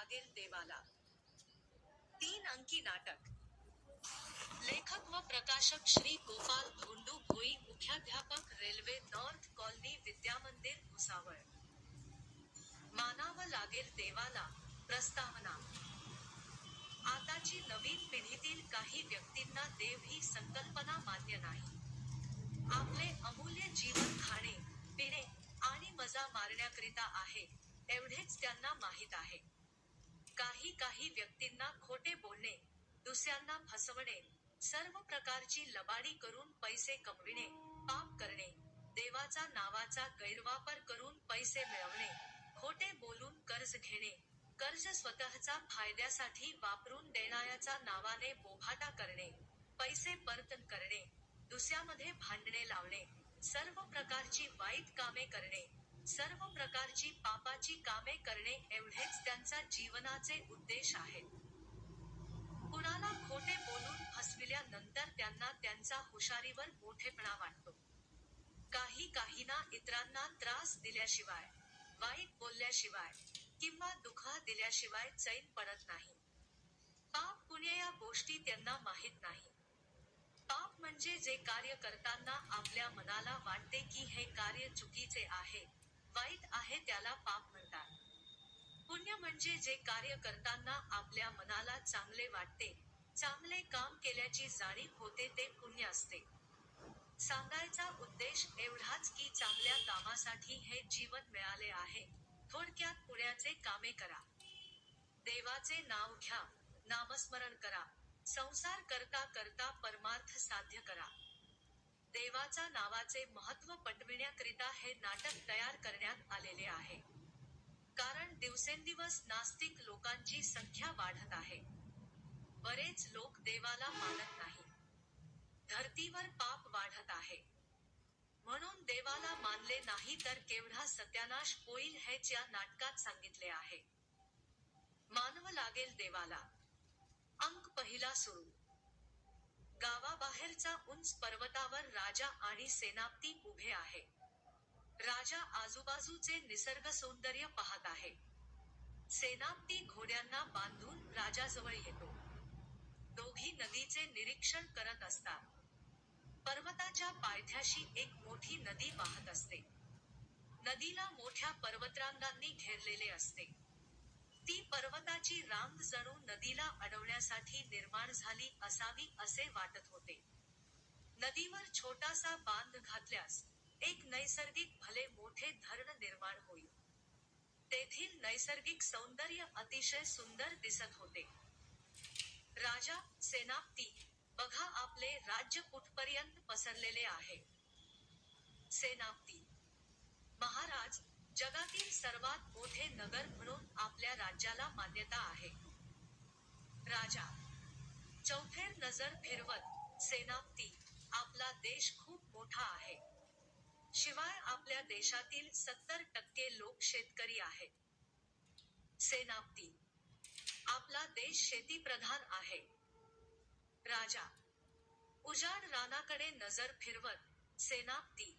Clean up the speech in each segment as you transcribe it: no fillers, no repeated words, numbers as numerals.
लागेल देवाला. 3 अंकी नाटक. लेखक व प्रकाशक श्री गोपाल धोंडू भोई. मुख्याध्यापक रेल्वे नॉर्थ कॉलनी विद्यामंदिर भुसावळ. मानावं लागेल देवाला. प्रस्तावना. आताची नवीन पिढीतील काही व्यक्तींना देव ही संकल्पना मान्य नाही. आपले अमूल्य जीवन खाणे, पिणे आणि मजा मारण्याकरिता आहे, एवढेच त्यांना माहीत आहे. काही व्यक्तींना खोटे बोलणे, दुसऱ्यांना फसवणे, सर्व प्रकारची लबाडी करून पैसे कमविणे, पाप करणे, देवाचा नावाचा गैरवापर करून पैसे मिळवणे, खोटे बोलून कर्ज घेणे, कर्ज स्वतःचा फायद्यासाठी वापरून देणाऱ्याचा नावाने बोभाटा करणे, पैसे परत करणे, दुसऱ्यामध्ये भांडणे लावणे, सर्व प्रकारची वाईट कामे करणे, सर्व प्रकारची पापाची कामे करणे एवढेच त्यांचा जीवनाचे उद्देश आहेत. कुणाला खोटे बोलून फसविल्यानंतर त्यांना त्यांचा हुशारीवर मोठेपणा वाटतो. काहींना इतरांना त्रास दिल्याशिवाय, वाईट बोलल्याशिवाय किंवा दुःख दिल्याशिवाय चैन पडत नाही. पाप पुण्य या गोष्टी त्यांना माहीत नाही. पाप म्हणजे जे कार्य करताना आपल्या मनाला वाटते की हे कार्य चुकीचे आहे, वाईट आहे त्याला पाप म्हणतात. पुण्य म्हणजे जे कार्य करताना आपल्या मनाला चांगले वाटते, चांगले काम केल्याची जाणीव होते ते पुण्य असते. सांगायचा उद्देश एवढाच की चांगल्या कामासाठी हे जीवन मिळाले आहे, थोडक्यात पुण्याचे कामे करा. देवाचे नाव घ्या, नामस्मरण करा, संसार करता करता परमार्थ साध्य करा. देवाचा नावाचे महत्त्व पटविण्याकरिता हे नाटक तयार करण्यात आलेले आहे. कारण दिवसेंदिवस नास्तिक लोकांची संख्या वाढत आहे. बरेच लोक देवाला मानत नाही. धरतीवर पाप वाढत आहे. म्हणून देवाला मानले नाही तर केवढा सत्यानाश होईल हेच या नाटकात सांगितले आहे. मानवं लागेल देवाला. अंक पहिला सुरू. गावाबाहेरचा उंच पर्वतावर राजा आणि सेनापती उभे आहे. राजा आजूबाजूचे निसर्ग सौंदर्य पाहत आहे. सेनापती घोड्यांना बांधून राजाजवळ येतो. दोघी नदीचे निरीक्षण करत असतात. पर्वताच्या पायथ्याशी एक मोठी नदी वाहत असते. नदीला मोठ्या पर्वतरांगांनी घेरलेले असते. ती पर्वताची रांग जणू नदीला अडवण्यासाठी निर्माण झाली असावी असे वाटत होते. नदीवर छोटासा बांध घातल्यास एक नैसर्गिक भले मोठे धरण निर्माण होईल. तेथील नैसर्गिक सौंदर्य अतिशय सुंदर दिसत होते. राजा, सेनापती, बघा आपले राज्य कुठपर्यंत पसरलेले आहे. सेनापती. महाराज, जगातील सर्वात मोठे नगर म्हणून आपल्या राज्याला मान्यता आहे. राजा. चौफेर नजर फिरवत, सेनापती, आपला देश खूप मोठा आहे. शिवाय आपल्या देशातील 70% लोक शेतकरी आहेत. सेनापती. आपला देश शेतीप्रधान आहे. राजा. उजाड रानाकडे नजर फिरवत, सेनापती,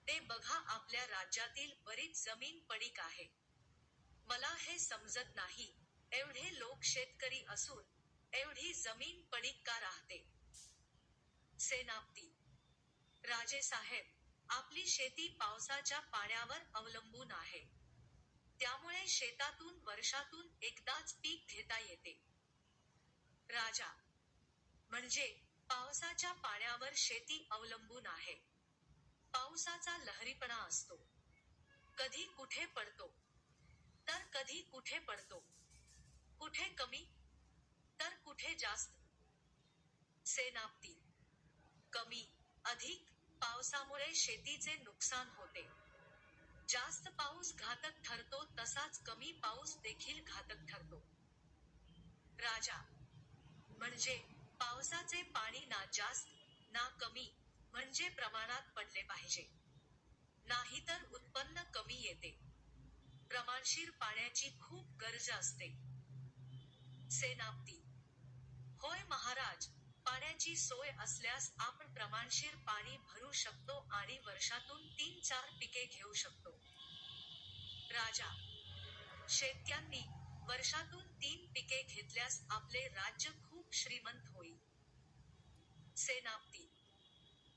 ते बघा आपल्या राज्यातील बरीच जमीन पडीक आहे. मला हे समजत नाही, एवढे लोक शेतकरी असून, एवढी जमीन पडीक का राहते? सेनापती. राजेसाहेब, आपली शेती पावसाच्या पाण्यावर अवलंबून आहे. त्यामुळे शेतातून वर्षातून एकदाच पीक घेता येते. राजा. म्हणजे, पावसाच्या पाण्यावर शेती अवलंबून आहे. पावसाचा लहरीपणा असतो. कधी कुठे पडतो, तर कधी कुठे पडतो. कुठे कमी, तर कुठे जास्त. सेनापती. कमी, अधिक, पावसामुळे शेतीचे नुकसान होते. जास्त पाऊस घातक ठरतो तसाच कमी पाऊस देखील घातक ठरतो. राजा. म्हणजे, पावसाचे पाणी ना जास्त, ना कमी, म्हणजे प्रमाणात पडले पाहिजे. नाहीतर उत्पन्न कमी येते. प्रमाणशीर पाण्याची खूप गरज असते. सेनापती. होय महाराज, पाण्याची सोय असल्यास आपण प्रमाणशीर पाणी भरू शकतो आणि वर्षातून 3-4 पिके घेऊ शकतो. राजा. शेतकऱ्यांनी वर्षातून 3 पिके घेतल्यास आपले राज्य खूप श्रीमंत होईल. सेनापती: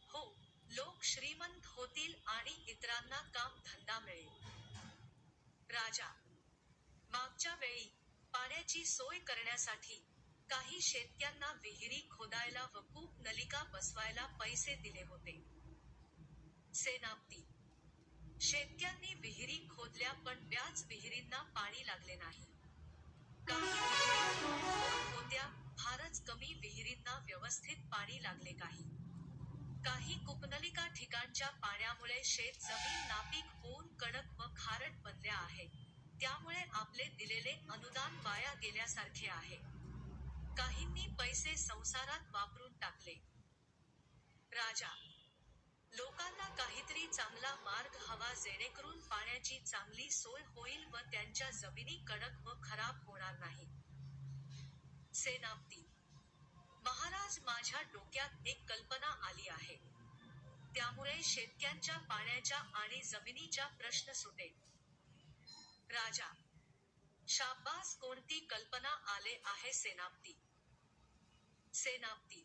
हो, लोक श्रीमंत होतील आणि इतरांना काम धंदा मिळेल. राजा: मागच्या वेळी पाण्याची सोय करण्यासाठी काही शेतक्यांना विहिरी खोदायला व कूप नलिका बसवायला पैसे दिले होते. सेनापती: शेतक्यांनी विहिरी खोदल्या पण त्याच विहिरींना पाणी लागले नाही. काही विहिरी खूप खोल होत्या, फारच कमी विहिरींना व्यवस्थित पाणी लागले काही. काही कूपनलिका ठिकाणच्या पाण्यामुळे शेत जमीन नापीक होऊन कडक व खारट बनल्या आहेत, त्यामुळे आपले दिलेले अनुदान वाया गेल्यासारखे आहे. काहींनी पैसे संसारात वापरून टाकले. राजा: लोकांना काहीतरी चांगला मार्ग हवा जेणेकरून पाण्याची चांगली सोय होईल व त्यांच्या जमिनी कडक व खराब होणार नाहीत. सेनापती: महाराज, माझ्या डोक्यात एक कल्पना आली आहे. त्यामुळे शेतक्यांच्या पाण्याच्या आणि जमिनीच्या प्रश्न सुटेल. राजा: शाब्बास, कोणती कल्पना आले आहे सेनापती? सेनापती: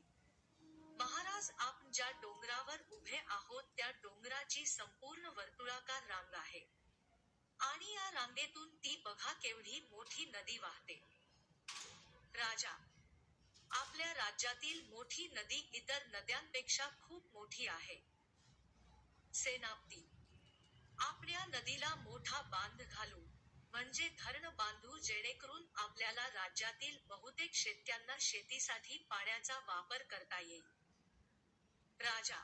महाराज, आपण ज्या डोंगरावर उभे आहोत त्या डोंगराची संपूर्ण वर्तुळाकार रांग आहे. आणि या रांगेतून ती बघा केवढी मोठी नदी वाहते. राजा: आपल्या राज्यातील मोठी नदी इतर नद्यांपेक्षा खूप मोठी आहे. सेनापती: आपण या नदीला मोठा बांध घालू, म्हणजे धरण बांधू जेणेकरून आपल्याला राज्यातील बहुतेक शेतक्यांना शेतीसाठी पाण्याचा वापर करता येईल. राजा: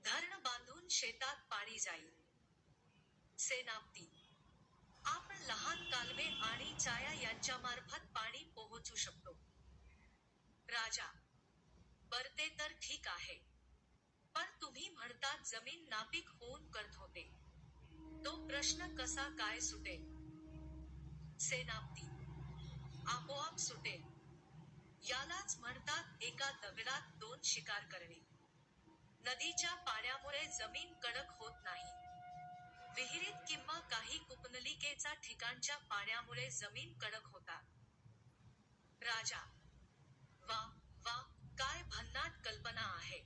धरण बांधून शेतात पाणी जाईल. सेनापती: आपण लहान कालवे आणि चाया यांच्यामार्फत पाणी पोहोचू शकतो. राजा: बरं, ते तर ठीक आहे. पण तुम्ही म्हणतात जमीन नापीक होऊन कडक होते. तो प्रश्न कसा काय सुटेल? सेनापती: आपोआप सुटेल. यालाच म्हणतात एका दगडात 2 शिकार करणे. नदीच्या पाण्यामुळे जमीन कडक होत नाही. विहिरीत किंवा काही कूपनलिकेचा ठिकाणच्या पाण्यामुळे जमीन कडक होतात. राजा: वा वा, काय भन्नाट कल्पना आहे.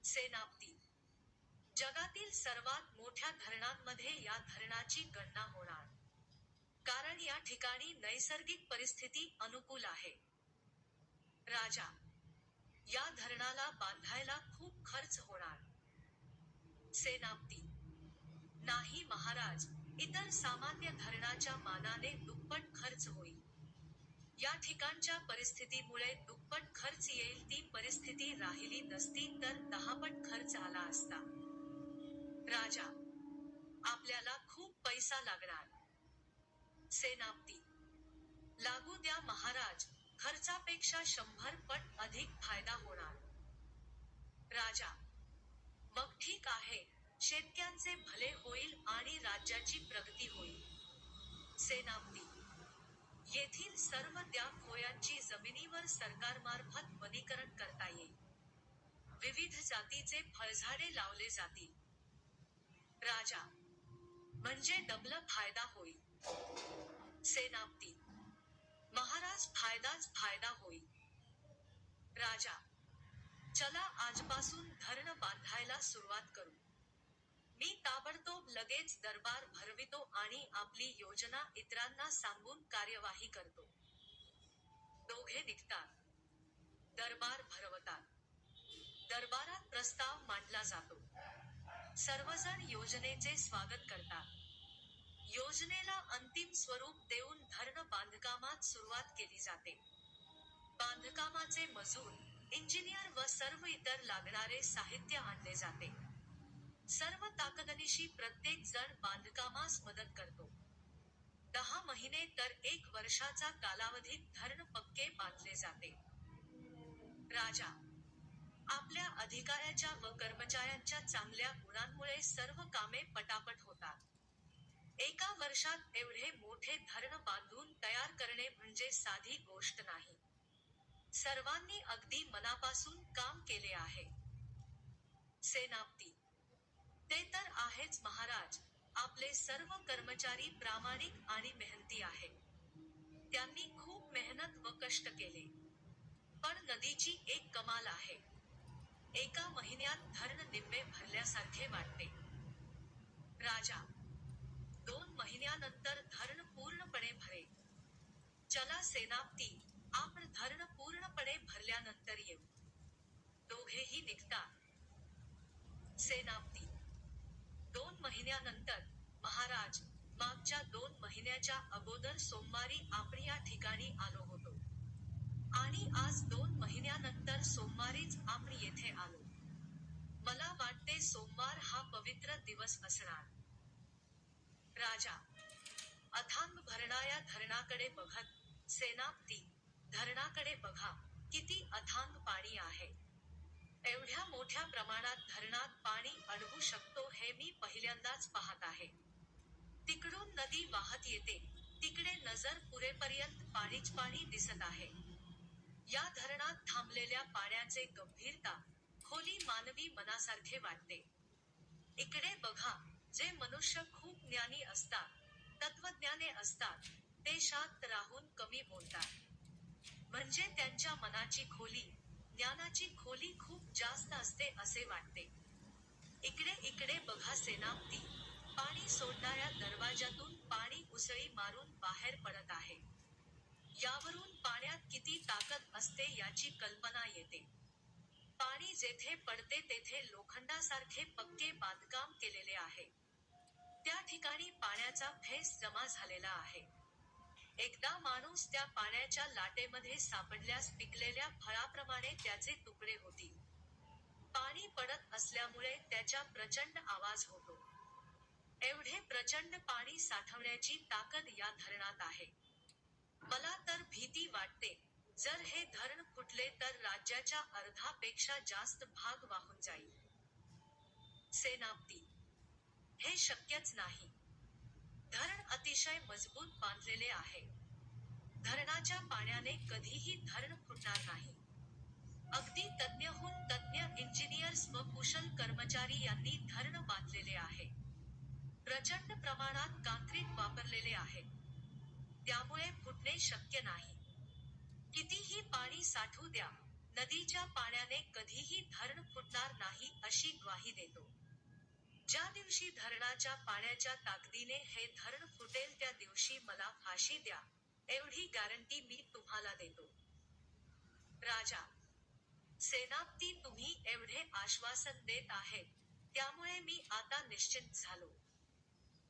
सेनापती: जगातील सर्वात मोठ्या धरणांमध्ये या धरणाची गणना होणार. कारण या ठिकाणी नैसर्गिक परिस्थिती अनुकूल आहे. राजा: या धरणाला बांधायला खूप खर्च होणार. सेनापती: नाही महाराज, इतर सामान्य धरणाच्या मानाने दुप्पट खर्च होईल. या ठिकाणच्या परिस्थितीमुळे दुप्पट खर्च येईल. ती परिस्थिती राहिली नसती तर 10 पट खर्च आला असता. राजा: आपल्याला खूप पैसा लागणार. सेनापती: लागू द्या महाराज, खर्चापेक्षा 100 पट अधिक फायदा होणार. राजा: मग ठीक आहे, शेतक्यांचे भले होईल आणि राज्याची प्रगती होईल. सेनापती: येथील सर्व त्या खोयांची जमिनीवर सरकारमार्फत वनीकरण करता येईल. विविध जातीचे फळझाडे लावले जातील. राजा: म्हणजे डबल फायदा होईल. सेनापती: महाराज, फायदाच फायदा होईल. राजा: चला आजपासून धरण बांधायला सुरुवात करू. मी ताबडतोब लगेच दरबार भरवितो आणि आपली योजना इतरांना सांगून कार्यवाही करतो. दोघे निघतात. दरबार भरवतात. दरबारात प्रस्ताव मांडला जातो. सर्वजण योजनेचे स्वागत करतात. योजनेला अंतिम स्वरूप देऊन धरण बांधकामात सुरुवात केली जाते. बांधकामाचे मजूर, इंजिनियर व सर्व इतर लागणारे साहित्य आणले जाते. सर्व ताकदनिशी प्रत्येक जण बांधकामास मदत करतो. 10 महिने तर 1 वर्षाचा कालावधीत धरण पक्के बांधले जाते. राजा: आपल्या अधिकाऱ्याच्या व कर्मचाऱ्यांच्या चांगल्या गुणांमुळे सर्व कामे पटापट होतात. एका वर्षात एवढे मोठे धरण बांधून तयार करणे म्हणजे साधी गोष्ट नाही. सर्वांनी अगदी मनापासून काम केले आहे. सेनापती: ते तर आहेच महाराज, आपले सर्व कर्मचारी प्रामाणिक आणि मेहनती आहेत. त्यांनी खूप मेहनत व कष्ट केले. पण नदीची एक कमाल आहे. एका महिन्यात धरण निम्मे भरल्यासारखे वाटते. राजा, 2 महिन्यानंतर धरण पूर्णपणे भरेल. चला सेनापती, आपण धरण पूर्णपणे भरल्यानंतर येऊ. दोघेही निघतात. सेनापती, 2 महिन्यानंतर, महाराज, मागच्या 2 महिन्याच्या अगोदर सोमवारी आपण या ठिकाणी आलो होतो. आणि आज 2 महिन्यानंतर सोमवारीच आपण येथे आलो. मला वाटते सोमवार हा पवित्र दिवस असणार. राजा, अथांग भरणाऱ्या धरणाकडे बघत, सेनापती, धरणाकडे बघा, किती अथांग पाणी आहे. एवढ्या मोठ्या प्रमाणात धरणात पाणी अडवू शकतो हे मी पहिल्यांदाच पाहत आहे. तिकडून नदी वाहत येते, तिकडे नजर पुरेपर्यंत पाणीच पाणी दिसत आहे. या धरणात थांबलेल्या पाण्याचे गंभीरता, खोली मानवी मनासारखे वाटते. इकडे बघा, जे मनुष्य खूप ज्ञानी असतात, तत्वज्ञाने असतात, ते शांत राहून कमी बोलतात. म्हणजे त्यांच्या मनाची खोली, ज्ञानाची खोली खूप जास्त असते असे वाटते. इकडे बघा सेनापती, पाणी सोडणाऱ्या दरवाजातून पाणी उसळी मारून बाहेर पडत आहे. यावरून पाण्यात किती ताकद असते याची कल्पना येते. पाणी जेथे पडते तेथे लोखंडासारखे पक्के बांधकाम केलेले आहे. त्या ठिकाणी पाण्याचा फेस जमा झालेला आहे. एकदा माणूस त्या पाण्याच्या लाटेमध्ये सापडल्यास पिकलेल्या फळाप्रमाणे त्याचे तुकडे होतील. पाणी पडत असल्यामुळे त्याच्या प्रचंड आवाज होतो. एवढे प्रचंड पाणी साठवण्याची ताकद या धरणात आहे. मला तर भीती वाटते, जर हे धरण फुटले तर राज्याच्या अर्धापेक्षा जास्त भाग वाहून जाईल. सेनापती, हे शक्यच नाही. धरण अतिशय मजबूत बांधलेले आहे. धरणाच्या पाण्याने कधीही धरण फुटणार नाही. अगदी तज्ञहून तज्ञ इंजिनियर्स व कुशल कर्मचारी यांनी धरण बांधलेले आहे. प्रचंड प्रमाणात काँक्रीट वापरलेले आहे. त्यामुळे फुटणे शक्य नाही. कितीही पाणी साठू द्या, नदीच्या पाण्याने कधीही धरण फुटणार नाही अशी ग्वाही देतो. ज्या दिवशी धरणाच्या पाण्याच्या ताकदीने हे धरण फुटेल त्या दिवशी मला फाशी द्या, एवढी गॅरंटी मी तुम्हाला देतो. राजा, सेनापती तुम्ही एवढे आश्वासन देत आहेत, त्यामुळे मी आता निश्चिंत झालो.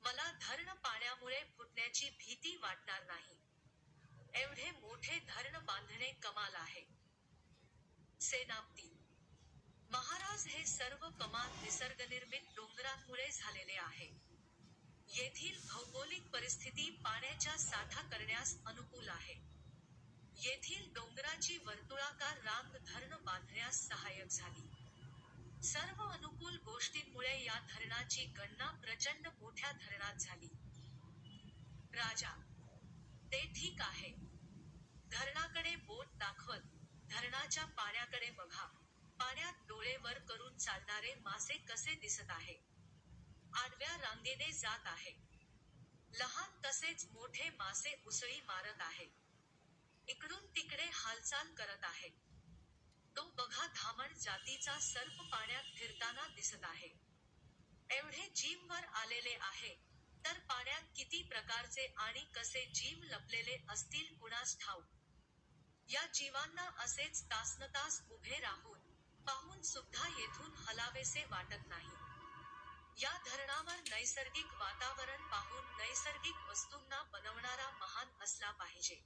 मला धरण पाण्यामुळे फुटण्याची भीती वाटणार नाही. एवढे मोठे धरण बांधणे कमाल आहे. सेनापती, महाराज हे सर्व कमाल निसर्गनिर्मित डोंगरांमुळे झालेले आहे. येथील भौगोलिक परिस्थिती पाण्याचा साठा करण्यास अनुकूल आहे. येथील डोंगराची वर्तुळाकार रांग धरण बांधण्यास सहाय्यक झाली. सर्व अनुकूल गोष्टींमुळे या धरणाची गणना प्रचंड मोठ्या धरणात झाली. राजा, ते ठीक आहे. धरणाकडे बोट दाखवत, धरणाच्या पाण्याकडे बघा. पाण्यात डोळे वर करून चालणारे मासे कसे दिसत आहे. आडव्या रांगेने जात आहे. लहान तसेच मोठे मासे उसळी मारत आहेत. इकडून तिकडे हालचाल करत आहेत. तो बघा धामण जातीचा सर्प पाण्यात फिरताना दिसत आहे. एवढे जीव वर आलेले आहे, तर पाण्यात किती प्रकारचे आणि कसे जीव लपलेले असतील कुणास ठाऊक. या जीवांना असेच तासनतास उभे राहून, पाहून सुद्धा येथून हलावेसे वाटत नाही. या धरणावर नैसर्गिक वातावरण पाहून नैसर्गिक वस्तूंना बनवणारा महान असला पाहिजे.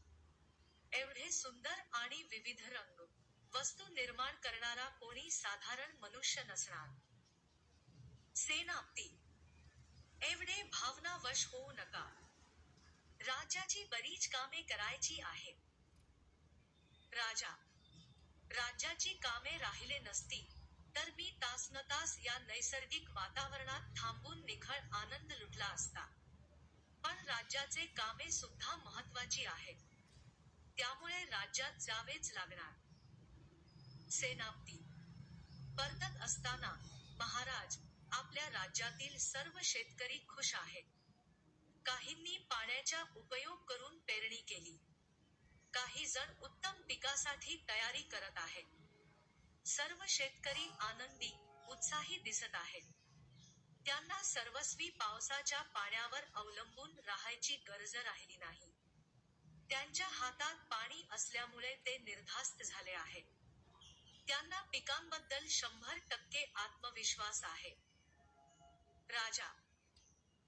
एवढे सुंदर आणि विविध रंग, वस्तू निर्माण करणारा कोणी साधारण मनुष्य नसणार. सेनापती, एवढे भावनावश होऊ नका. राज्याची बरीच कामे करायची आहेत. राजा, राज्याची कामे राहिले नसती, तर मी तासनतास या नैसर्गिक वातावरणात थांबून निखळ आनंद लुटला असता. पण राज्याचे कामे सुद्धा महत्त्वाची आहेत. त्यामुळे राज्यात जावेच लागणार. सेनापती, परतत असताना, महाराज, आपल्या राज्यातील सर्व शेतकरी खुश आहेत. काहींनी पाण्याचा उपयोग करून पेरणी केली. काही जण उत्तम पिकासाठी तयारी करत आहेत. सर्व शेतकरी आनंदी, उत्साही दिसत आहेत. त्यांना सर्वस्वी पावसाच्या पाण्यावर अवलंबून राहायची गरज राहिली नाही. त्यांच्या हातात पाणी असल्यामुळे ते निर्धास्त झाले आहेत. त्यांना पिकांबद्दल 100% आत्मविश्वास आहे. राजा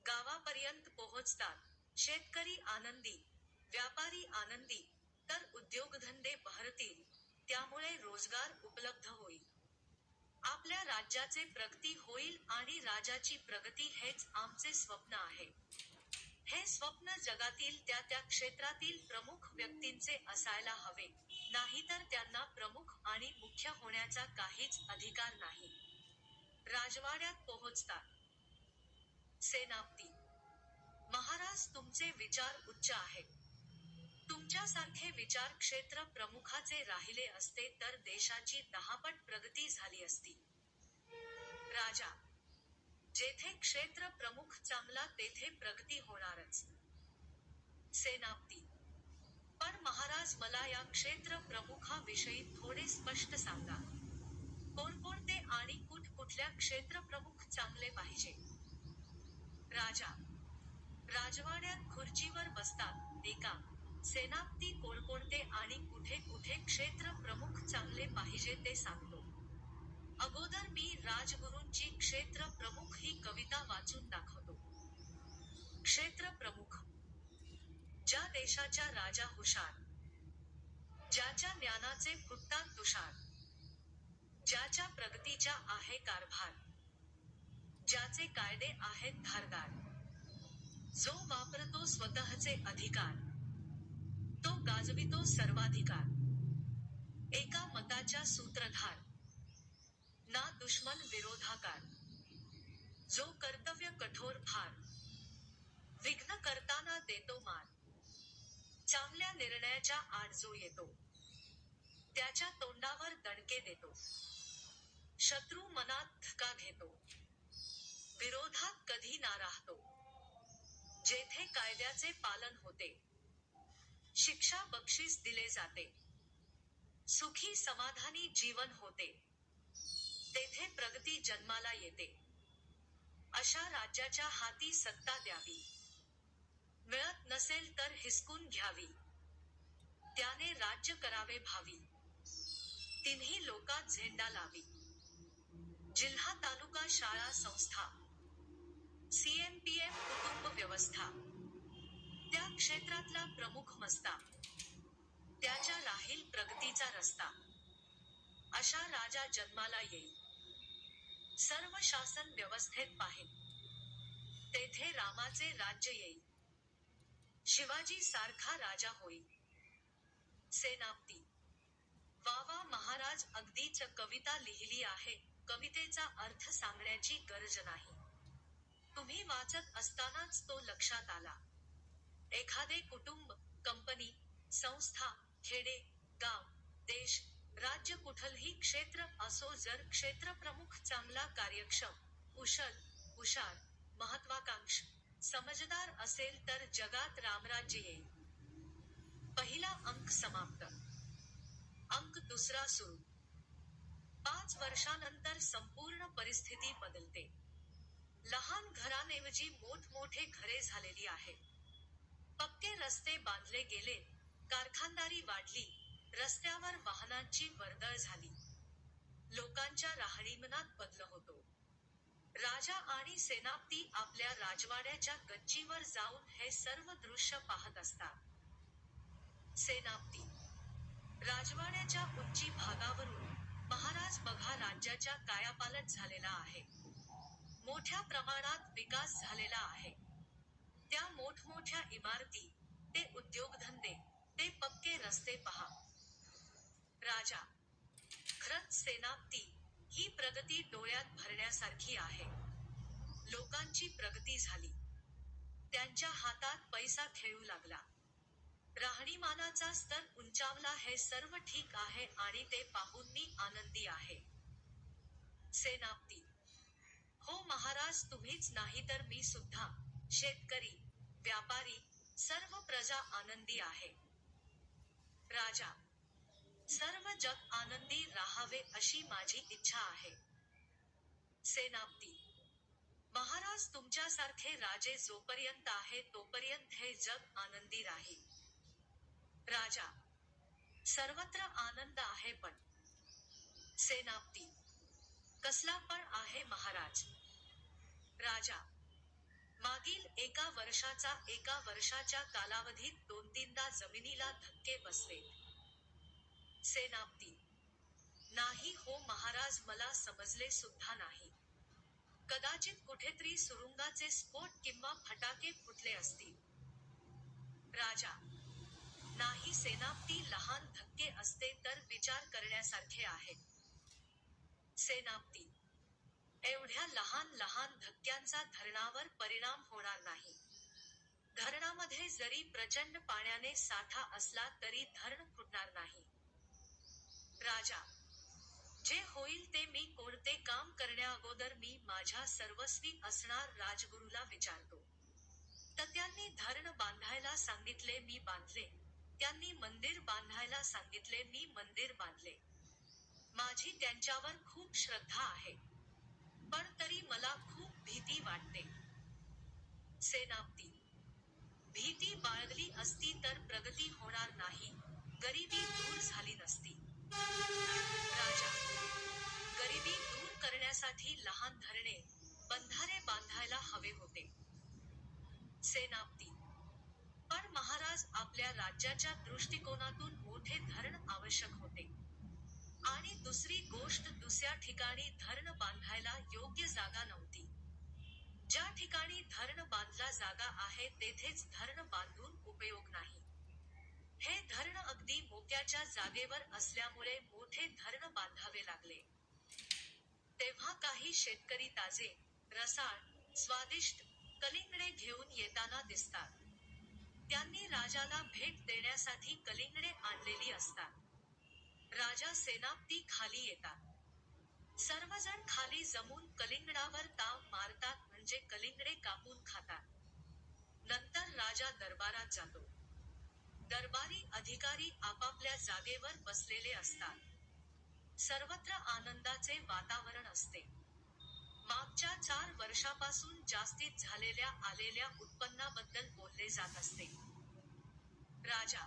गावापर्यंत पोहोचतात. शेतकरी आनंदी, व्यापारी आनंदी, तर उद्योगधंदे बहरतील, त्यामुळे रोजगार उपलब्ध होईल. आपल्या राज्याचे प्रगती होईल आणि राजाची प्रगती हेच आमचे स्वप्न आहे. हे स्वप्न जगातील त्या त्या क्षेत्रातील प्रमुख व्यक्तींचे असायला हवे, नाहीतर त्यांना प्रमुख आणि मुख्य होण्याचा काहीच अधिकार नाही. राजवाड्यात पोहोचतात. सेनापती महाराज, तुमचे विचार उच्च आहेत. तुमच्यासारखे विचार क्षेत्र प्रमुखाचे राहिले असते तर देशाची 10 पट प्रगती झाली असती. राजा जेथे क्षेत्र प्रमुख चांगला तेथे प्रगती होणारच. सेनापती पण महाराज, मला या क्षेत्र प्रमुखाविषयी थोडे स्पष्ट सांगा. कोणकोणते आणि कुठकुठल्या क्षेत्रप्रमुख चांगले पाहिजे? राजा राजवाड्यात खुर्चीवर बसतात. एका सेनापती कोणकोणते आणि कुठे कुठे क्षेत्र प्रमुख चांगले पाहिजे ते सांगतो. अगोदर मी राजगुरूंची क्षेत्र प्रमुख ही कविता वाचून दाखवतो. क्षेत्र प्रमुख. ज्या देशाचा राजा हुशार, ज्याच्या ज्ञानाचे फुटतात तुषार, ज्याच्या प्रगतीचा आहे कारभार, ज्याचे कायदे आहेत धारदार, जो वापरतो स्वतःचे अधिकार, तो गाजवितो सर्वाधिकार, एका मताचा सूत्रधार, ना दुश्मन विरोधाकार, जो कर्तव्य कठोर फार, विघ्न करताना देतो मार, चांगल्या निर्णयाच्या आड जो येतो, त्याच्या तोंडावर दणके देतो, शत्रू मनात धक्का घेतो, विरोधात कधी ना राहतो, जेथे कायद्याचे पालन होते, शिक्षा बक्षीस दिले जाते, सुखी समाधानी जीवन होते, तेथे प्रगती जन्माला येते. अशा राज्याच्या हाती सत्ता द्यावी. मिळत नसेल तर हिसकून घ्यावी. त्याने राज्य करावे भावी. तिन्ही लोकात झेंडा लावी. जिल्हा तालुका शाळा संस्था, सीएमपीएम कुटुंब व्यवस्था, त्या क्षेत्रातला प्रमुख मस्ता, त्याच्या राहील प्रगतीचा रस्ता. अशा राजा जन्माला येईल. सर्व शासन व्यवस्थेत पाहिल. तेथे रामाचे राज्य येईल. शिवाजी सारखा राजा होईल. सेनापती वा वा महाराज, अगदीच कविता लिहिली आहे. कवितेचा अर्थ सांगण्याची गरज नाही. तुम्ही वाचत असतानाच तो लक्षात आला. एखादे कुटुंब, कंपनी, संस्था, खेडे, गाव, देश, राज्य, कुठलही क्षेत्र असो, जर क्षेत्रप्रमुख चांगला, कार्यक्षम, कुशल, हुशार, महत्वाकांक्ष, समजदार असेल तर जगात रामराज्य येईल. पहिला अंक समाप्त. अंक दुसरा सुरू. 5 वर्षानंतर संपूर्ण परिस्थिती बदलते. लहान घरांऐवजी मोठमोठे घरे झालेली आहेत. पक्के रस्ते बांधले गेले, कारखानदारी वाढली, रस्त्यावर वाहनांची वर्दळ झाली. लोकांच्या राहणीमानात बदल होतो. राजा आणि सेनापती आपल्या राजवाड्याच्या गच्चीवर जाऊन हे सर्व दृश्य पाहत असतात. सेनापती राजवाड्याच्या उंची भागावरून, महाराज बघा, राज्याचा कायापालट झालेला आहे. मोठ्या प्रमाणात विकास झालेला आहे. त्या मोठमोठ्या इमारती, ते उद्योगधंदे, ते पक्के रस्ते पहा. राजा खरंच सेनापती, ही प्रगती डोळ्यात भरण्यासारखी आहे. लोकांची प्रगती झाली. त्यांच्या हातात पैसा खेळू लागला. राहणीमानाचा स्तर उंचावला. हे सर्व ठीक आहे आणि ते पाहून मी आनंदी आहे. सेनापती हो महाराज, तुम्हीच नाही तर मी सुद्धा, शेतकरी, व्यापारी, सर्व प्रजा आनंदी आहे. राजा, सर्व जग आनंदी राहावे अशी माझी इच्छा आहे. सेनापती, महाराज तुमच्यासारखे राजे जोपर्यंत आहे तोपर्यंत हे जग आनंदी राहील. राजा, सर्वत्र आनंद आहे पण. सेनापती, कसला पण आहे महाराज? राजा, मागील एका वर्षाच्या कालावधीत 2-3दा जमिनीला धक्के बसले. सेनापती, नाही हो महाराज, मला समजले सुद्धा नाही. कदाचित कुठेतरी सुरुंगाचे स्फोट किंवा फटाके फुटले असतील. राजा, नाही सेनापती, लहान धक्के असते तर विचार करण्यासारखे आहेत. सेनापती, एवढ्या लहान धक्क्यांचा धरणावर परिणाम होणार नाही. धरणामध्ये जरी प्रचंड पाण्याने साठा असला तरी धरण फुटणार नाही. राजा, जे होईल ते मी कोणते काम करण्याअगोदर मी माझ्या सर्वस्वी असणार राजगुरूला विचारतो. त्यांनी धरण बांधायला सांगितले मी बांधले, त्यांनी मंदिर बांधायला सांगितले मी मंदिर बांधले. माझी त्यांच्यावर खूप श्रद्धा आहे. पण तरी मला खूप भीती वाटते. सेनापती, भीती बाळगली असती तर प्रगती होणार नाही, गरिबी दूर झाली नसती. राजा, गरिबी दूर करण्यासाठी लहान धरणे, बंधारे बांधायला हवे होते. सेनापती, पण महाराज आपल्या राज्याच्या दृष्टिकोनातून मोठे धरण आवश्यक होते. आणि दुसरी गोष्ट, दुसऱ्या ठिकाणी धरण बांधायला योग्य जागा नव्हती. ज्या ठिकाणी धरण बांधला जागा आहे तेथेच धरण बांधून उपयोग नाही. हे धरण अगदी मोक्याच्या जागेवर असल्यामुळे मोठे धरण बांधावे लागले. तेव्हा काही शेतकरी ताजे, रसाळ, स्वादिष्ट कलिंगडे घेऊन येताना दिसतात. त्यांनी राजाला भेट देण्यासाठी कलिंगडे आणलेली असतात. राजा, सेनापती खाली येतात. सर्वजण खाली जमून कलिंगडावर ताव मारतात म्हणजे कलिंगडे कापून खातात. नंतर राजा दरबारात जातो. दरबारी अधिकारी आपापल्या जागेवर बसलेले असतात. सर्वत्र आनंदाचे वातावरण असते. मागच्या 4 वर्षापासून जास्तीत झालेल्या आलेल्या उत्पन्नाबद्दल बोलले जात असते. राजा,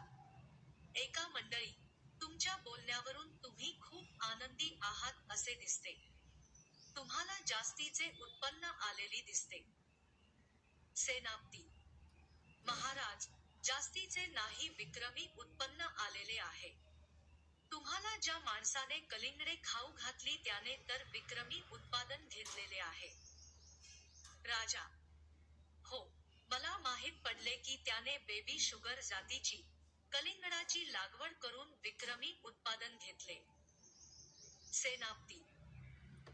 एका मंडळी, तुमच्या बोलण्यावरून तुम्ही खूप आनंदी आहात असे दिसते. तुम्हाला जास्तीचे उत्पन्न आलेली दिसते. सेनापती, महाराज, जास्तीचे नाही, विक्रमी उत्पन्न आलेले आहे. तुम्हाला ज्या माणसाने कलिंगडे खाऊ घातली त्याने तर विक्रमी उत्पादन घेतलेले आहे. राजा, हो, मला माहीत पडले की त्याने बेबी शुगर जातीची कलिंगडाची लागवड करून विक्रमी उत्पादन घेतले. सेनापती,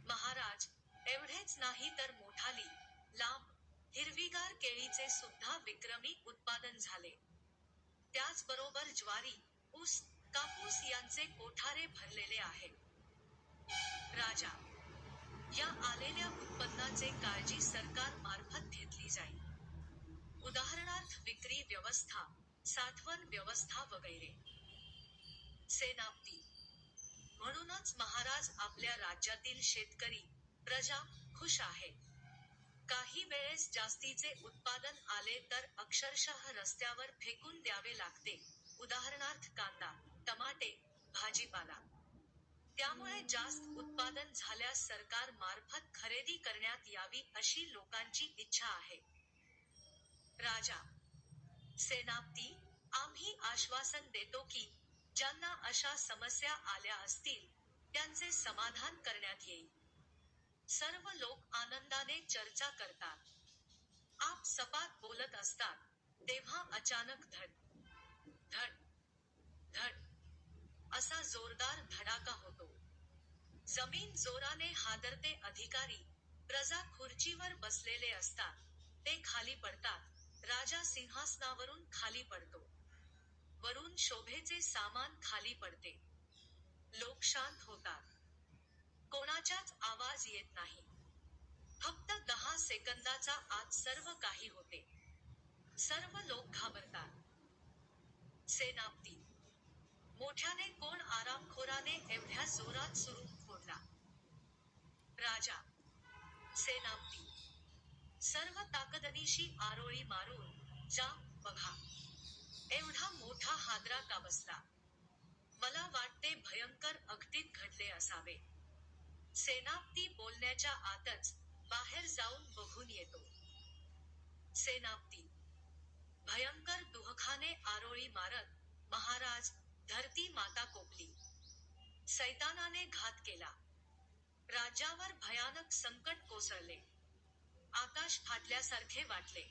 महाराज, एवढेच नाही तर मोठाली, लांब, हिरवीगार केळीचे सुद्धा विक्रमी उत्पादन झाले. त्याचबरोबर ज्वारी, ऊस, कापूस यांचे कोठारे भरलेले आहेत. राजा, या आलेल्या उत्पन्नाचे काळजी सरकार मार्फत घेतली जाईल. उदाहरणार्थ विक्री व्यवस्था, साठवण व्यवस्था वगैरे. सेनापती, म्हणूनच महाराज आपल्या राज्यातील शेतकरी, प्रजा, खुश आहे. काही वेळेस जास्तीचे उत्पादन आले तर अक्षरशः रस्त्यावर फेकून द्यावे लागते, उदाहरणार्थ कांदा, टमाटे, भाजीपाला. त्यामुळे जास्त उत्पादन झाल्यास सरकार मार्फत खरेदी करण्यात यावी अशी लोकांची इच्छा आहे. राजा, सेनापती, आम्ही आश्वासन देतो की, ज्यांना अशा समस्या आल्या असतील, त्यांचे समाधान करण्यात येईल. सर्व लोक आनंदाने चर्चा करतात. आप सपाट बोलत असतात, तेव्हा अचानक धड, धड, धड असा जोरदार धडाका होतो. जमीन जोराने हादरते. अधिकारी, प्रजा खुर्चीवर बसलेले असतात, ते खाली पडतात. राजा सिंहासनावरून खाली पडतो. वरून शोभेचे सामान खाली पडते. लोक शांत होतात. कोणाचाच आवाज येत नाही. फक्त 10 सेकंदाचा आत सर्व काही होते. सर्व लोक घाबरतात. सेनापती. मोठ्याने कोण आरामखोराने एवढ्या जोरात सुरू फोडला? राजा. सेनापती. सर्व ताकदनीशी आरोळी मारून, जा, बघा. एवढा मोठा हादरा का बसला? मला वाटते भयंकर अघटित घडले असावे. सेनापती बोलण्याच्या आतच, बाहेर जाऊन बघून येतो. सेनापती. भयंकर दुहखाने आरोळी मारत, महाराज, धरती माता कोपली. सैतानाने घात केला. राज्यावर भयानक संकट कोसळले. आकाश फाटल्यासारखे वाटले.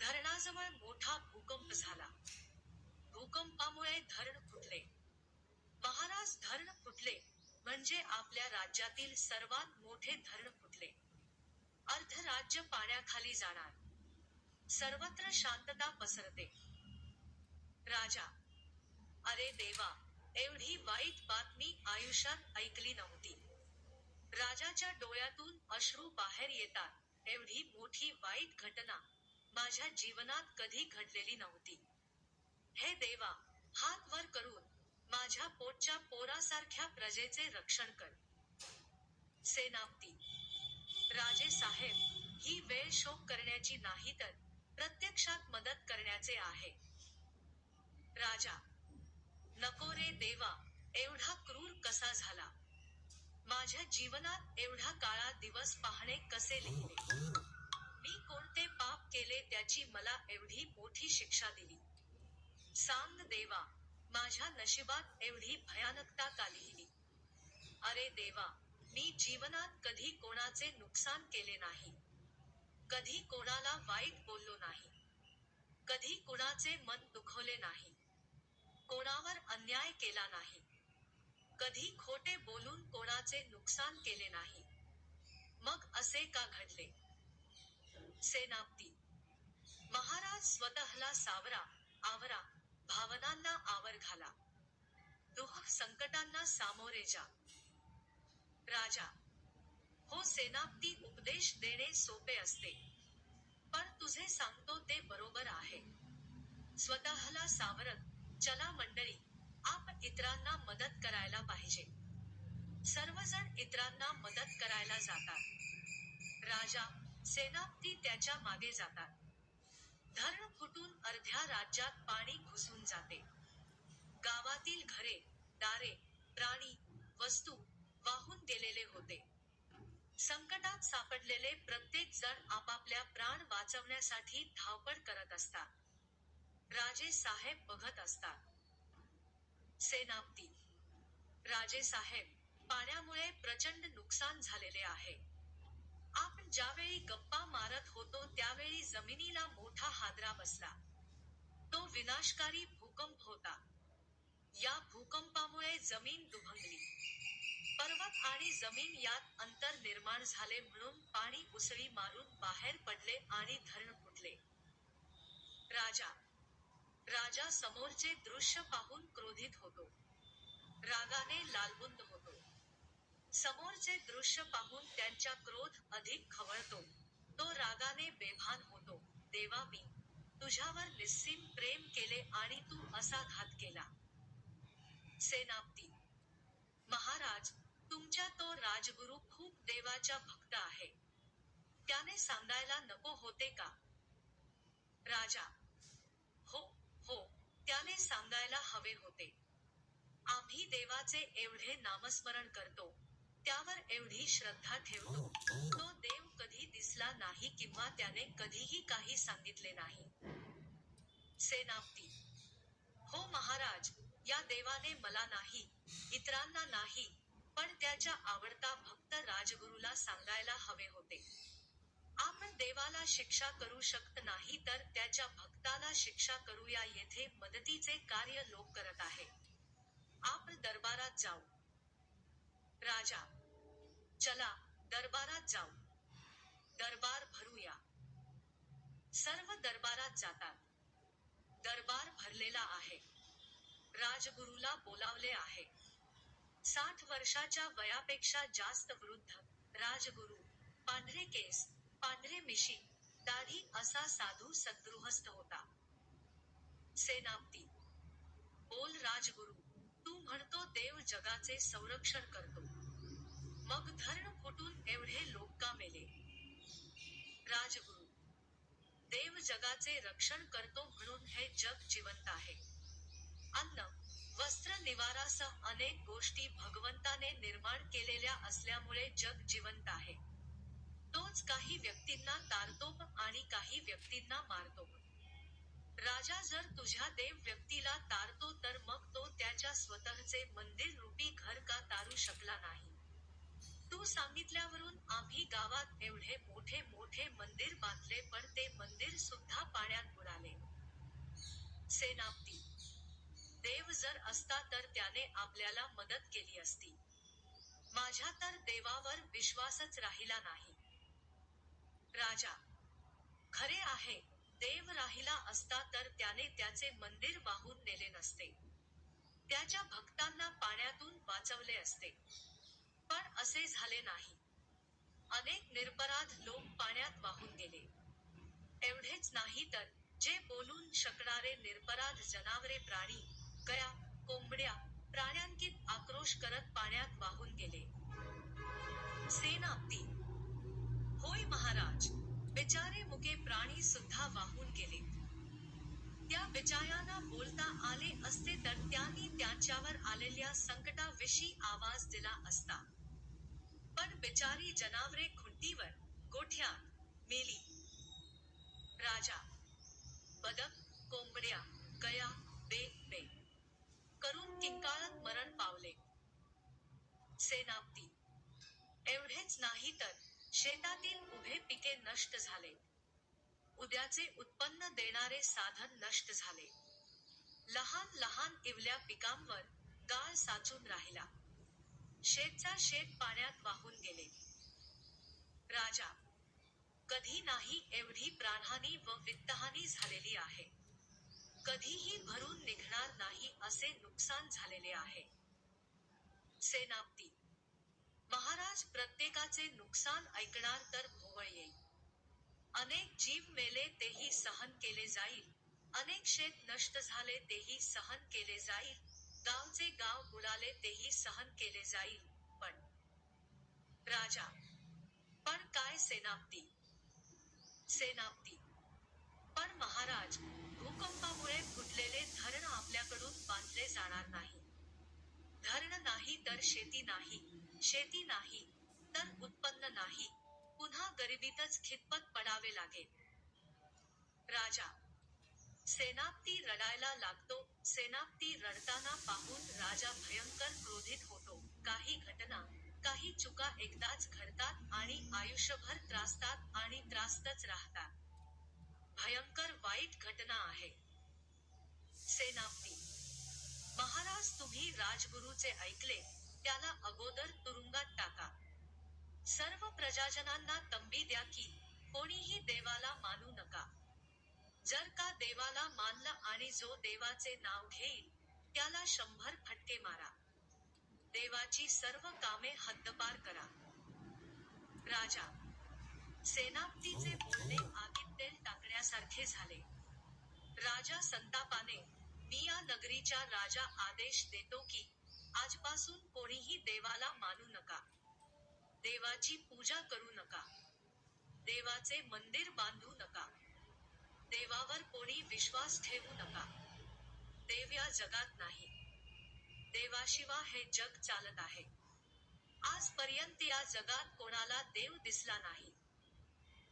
धरणाजवळ मोठा भूकंप झाला. भूकंपामुळे धरण फुटले. महाराज, धरण फुटले म्हणजे आपल्या राज्यातील सर्वात मोठे धरण फुटले. अर्ध राज्य पाण्याखाली जाणार. सर्वत्र शांतता पसरते. राजा. अरे देवा, एवढी वाईट बातमी आयुष्यात ऐकली नव्हती. राजाच्या डोळ्यातून अश्रू बाहेर येतात. एवढी मोठी वाईट घटना माझ्या जीवनात कधी घडलेली नव्हती. हे देवा, हात वर करून माझ्या पोटच्या पोरासारख्या प्रजेचे रक्षण कर. सेनापती. राजे साहेब, ही वेळ शोक करण्याची नाही तर प्रत्यक्षात मदत करण्याचे आहे. राजा. नको रे देवा, एवढा क्रूर कसा झाला? माझ्या जीवनात एवढा काळा दिवस पाहणे कसे लिहिले? मी कोणते पाप केले त्याची मला एवढी मोठी शिक्षा दिली? सांग देवा, माझ्या नशिबात एवढी भयानकता का लिहिली? अरे देवा, मी जीवनात कधी कोणाचे नुकसान केले नाही. कधी कोणाला वाईट बोललो नाही. कधी कुणाचे मन दुखवले नाही. कोणावर अन्याय केला नाही. कधी खोटे बोलून कोणाचे नुकसान केले नाही. मग असे का घडले? सेनापती. महाराज, स्वतःला सावरा, आवरा, भावनांना आवर घाला. दुःख संकटांना सामोरे जा. राजा. हो सेनापती, उपदेश देणे सोपे असते. पण तुझे सांगतो ते बरोबर आहे. स्वतःला सावरत, चला मंडळी, आपण इतरांना मदत करायला पाहिजे. सर्वजण इतरांना मदत करायला जातात. राजा, सेनापती त्याच्या मागे जातात. धरण फुटून अर्ध्या राज्यात पाणी घुसून जाते. गावातील घरे, दारे, प्राणी, वस्तू वाहून गेलेले होते. संकटात सापडलेले प्रत्येक जण आपापल्या प्राण वाचवण्यासाठी धावपळ करत असतात. राजे साहेब बघत असतात. सेनापती. राजे साहेब, पाण्यामुळे प्रचंड नुकसान झालेले आहे. आपण ज्यावेळी गप्पा मारत होतो त्यावेळी जमिनीला मोठा हादरा बसला. तो विनाशकारी भूकंप होता. या भूकंपामुळे जमीन दुभंगली. पर्वत आणि जमीन यात अंतर निर्माण झाले म्हणून पाणी उसळी मारून बाहेर पडले आणि धरण फुटले. राजा. राजा समोरचे दृश्य पाहून क्रोधित होतो. रागाने लालबुंद होतो. समोरचे दृश्य पाहून त्यांच्या क्रोध अधिक खवळतो. तो रागाने बेभान होतो. देवा, मी तुझ्यावर निस्सीम प्रेम केले आणि तू असा घात केला. सेनापती. महाराज, तुमच्या तो राजगुरू खूप देवाच्या भक्त आहे. त्याने सांगायला नको होते का? राजा. हो, हो, त्याने सांगायला हवे होते. आम्ही देवाचे एवढे नामस्मरण करतो, त्यावर एवढी श्रद्धा ठेवतो, तो देव कधी दिसला नाही किंवा त्याने कधीही काही सांगितले नाही. सेनापती. हो महाराज, या देवाने मला नाही, इतरांना नाही, पण त्याच्या आवडता भक्त राजगुरूला सांगायला हवे होते. आपण देवाला शिक्षा करू शकत नाही तर त्याच्या भक्ताला शिक्षा करूया. येथे मदतीचे कार्य लोक करत आहे. आपण दरबारात जाऊ. राजा. चला, दरबारात जाऊ. दरबार भरूया. सर्व दरबारात जातात. दरबार भरलेला आहे. राजगुरूला बोलावले आहे. 60 वर्षाच्या वयापेक्षा जास्त वृद्ध राजगुरू पांढरे केस, पांढरे मिशी, दाढी असा साधू सद्गृहस्थ होता. सेनापती: बोल राजगुरू. तू म्हणतो देव जगाचे संरक्षण करतो. मग धरण फुटून एवढे लोक का मेले? राजगुरू: देव जगाचे रक्षण करतो म्हणून हे जग जिवंत आहे. अन्न, वस्त्र निवारासह अनेक गोष्टी भगवंताने निर्माण केलेल्या असल्यामुळे जग जिवंत आहे. तोच काही व्यक्तींना तारतो आणि काही व्यक्तींना मारतो. राजा जर तुझ्या देव व्यक्तीला तारतो तर मग तो त्याच्या स्वतःचे मंदिर रूपी घर का तारू शकला नाही? तू सांगितल्यावरून आम्ही गावात एवढे मोठे मोठे मंदिर बांधले पण ते मंदिर सुद्धा पाण्यात बुडाले. सेनापती: देव जर असता तर त्याने आपल्याला मदत केली असती. माझ्या तर देवावर विश्वासच राहिला नाही. राजा: खरे आहे, देव राहिला असता तर त्याने त्याचे मंदिर वाहून नेले नसते. त्याच्या भक्तांना पाण्यातून वाचवले असते. पण असे झाले नाही. अनेक निरपराध लोक पाण्यात वाहून गेले. एवढेच नाही तर, जे बोलून शकणारे निरपराध जनावरे प्राणी, गया, कोंबड्या, प्राण्यांकित आक्रोश करत पाण्यात वाहून गेले. सेनापती: होय महाराज, बिचारे मुके प्राणी सुद्धा वाहून गेले. त्या बिचाऱ्यांना बोलता आले असते तर त्यांनी त्यांच्यावर आलेल्या संकटाविषयी आवाज दिला असता. पण बिचारी जनावरे खुंटीवर, गोठ्यात, मेली. राजा: बदक, कोंबड्या, गया, बे करून किंकाळत मरण पावले. सेनापती: एवढेच नाही तर, शेतातील उभे पिके नष्ट झाले. उद्याचे उत्पन्न देणारे साधन नष्ट झाले. लहान लहान इवल्या पिकांवर, गाळ साचून राहिला. शेतचा शेत पाण्यात वाहून गेले. राजा: कधी नाही एवढी प्राणहानी व वित्तहानी झालेली आहे. कधीही भरून निघणार नाही असे नुकसान झालेले आहे. सेनापती: महाराज प्रत्येकाचे नुकसान ऐकणार तर भोवळ येईल. अनेक जीव मेले तेही सहन केले जाईल, अनेक शेत नष्ट झाले तेही सहन केले जाईल, गावचे गाव बुडाले तेही सहन केले जाईल, पण. राजा: पण काय सेनापती? सेनापती: पण महाराज, भूकंपामुळे फुटलेले धरण आपल्याकडून बांधले जाणार नाही. धरण नाही तर शेती नाही, शेती नाही तर उत्पन्न नाही, पुन्हा गरिबीतच खितपत पडावे लागेल. राजा: सेनापती रडायला लागतो. सेनापती रडताना पाहून राजा भयंकर क्रोधित होतो. काही घटना, काही चुका एकदाच घडतात आणि आयुष्यभर त्रासतात आणि त्रासतच राहतात. भयंकर वाईट घटना आहे. सेनापती: महाराज तुम्ही राजगुरूचे ऐकले, त्याला अगोदर तुरुंगात टाका. सर्व प्रजाजनांना तंबी द्या की, कोणीही देवाला मानू नका. जर का देवाला मानलं आणि जो देवाचे नाव घेईल, त्याला 100 फटके मारा. देवाची सर्व कामे हद्दपार करा. राजा: सेनापतीचे बोलणे आगीत तेल टाकण्यासारखे झाले. राजा संतापाने, मी या नगरीच्या राजा आदेश देतो की, आजपासून कोणीही देवाला मानू नका. देवाची पूजा करू नका. देवाचे मंदिर बांधू नका. देवावर कोणी विश्वास ठेवू नका. देव या जगात नाही. देवाशिवाय हे जग चालत आहे. आजपर्यंत या जगात कोणाला देव दिसला नाही.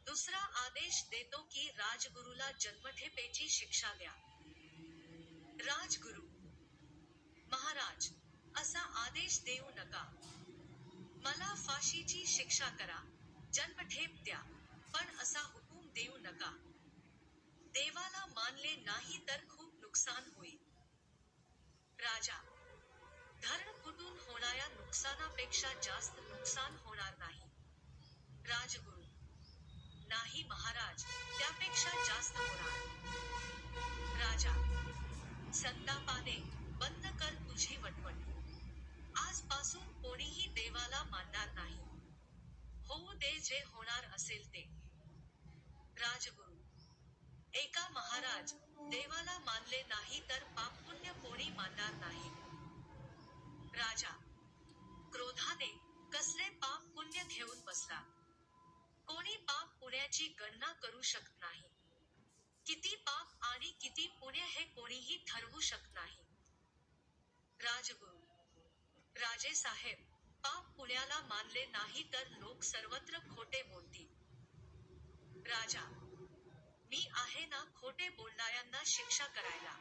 दुसरा आदेश देतो की राजगुरूला जन्मठेपेची शिक्षा द्या. राजगुरू: महाराज, असा आदेश देऊ नका. मला फाशीची शिक्षा करा, जन्मठेप द्या, पण असा हुकूम देऊ नका. देवाला मानले नाही तर खूप नुकसान होईल. राजा: धरण फुटून होणाऱ्या नुकसानापेक्षा जास्त नुकसान होणार नाही. राजगुरू: नाही महाराज, त्यापेक्षा जास्त होणार. राजा संतापाने, बंद कर तुझी वटवट. आजपासून कोणीही देवाला मानणार नाही. होऊ दे जे होणार असेल ते. राजगुरू. एका महाराज, देवाला मानले नाही तर पाप पुण्य कोणी मानणार नाही. राजा. क्रोधाने, कसले पाप पुण्य घेऊन बसला. कोणी पाप पुण्याची गणना करू शकत नाही. किती पाप आणि किती पुण्य हे कोणीही ठरवू शकत नाही. राजगुरू. राजे साहेब, पाप पुण्याला मानले नाही तर लोक सर्वत्र खोटे बोलतील. राजा. मी आहे ना खोटे बोलणाऱ्यांना शिक्षा करायला.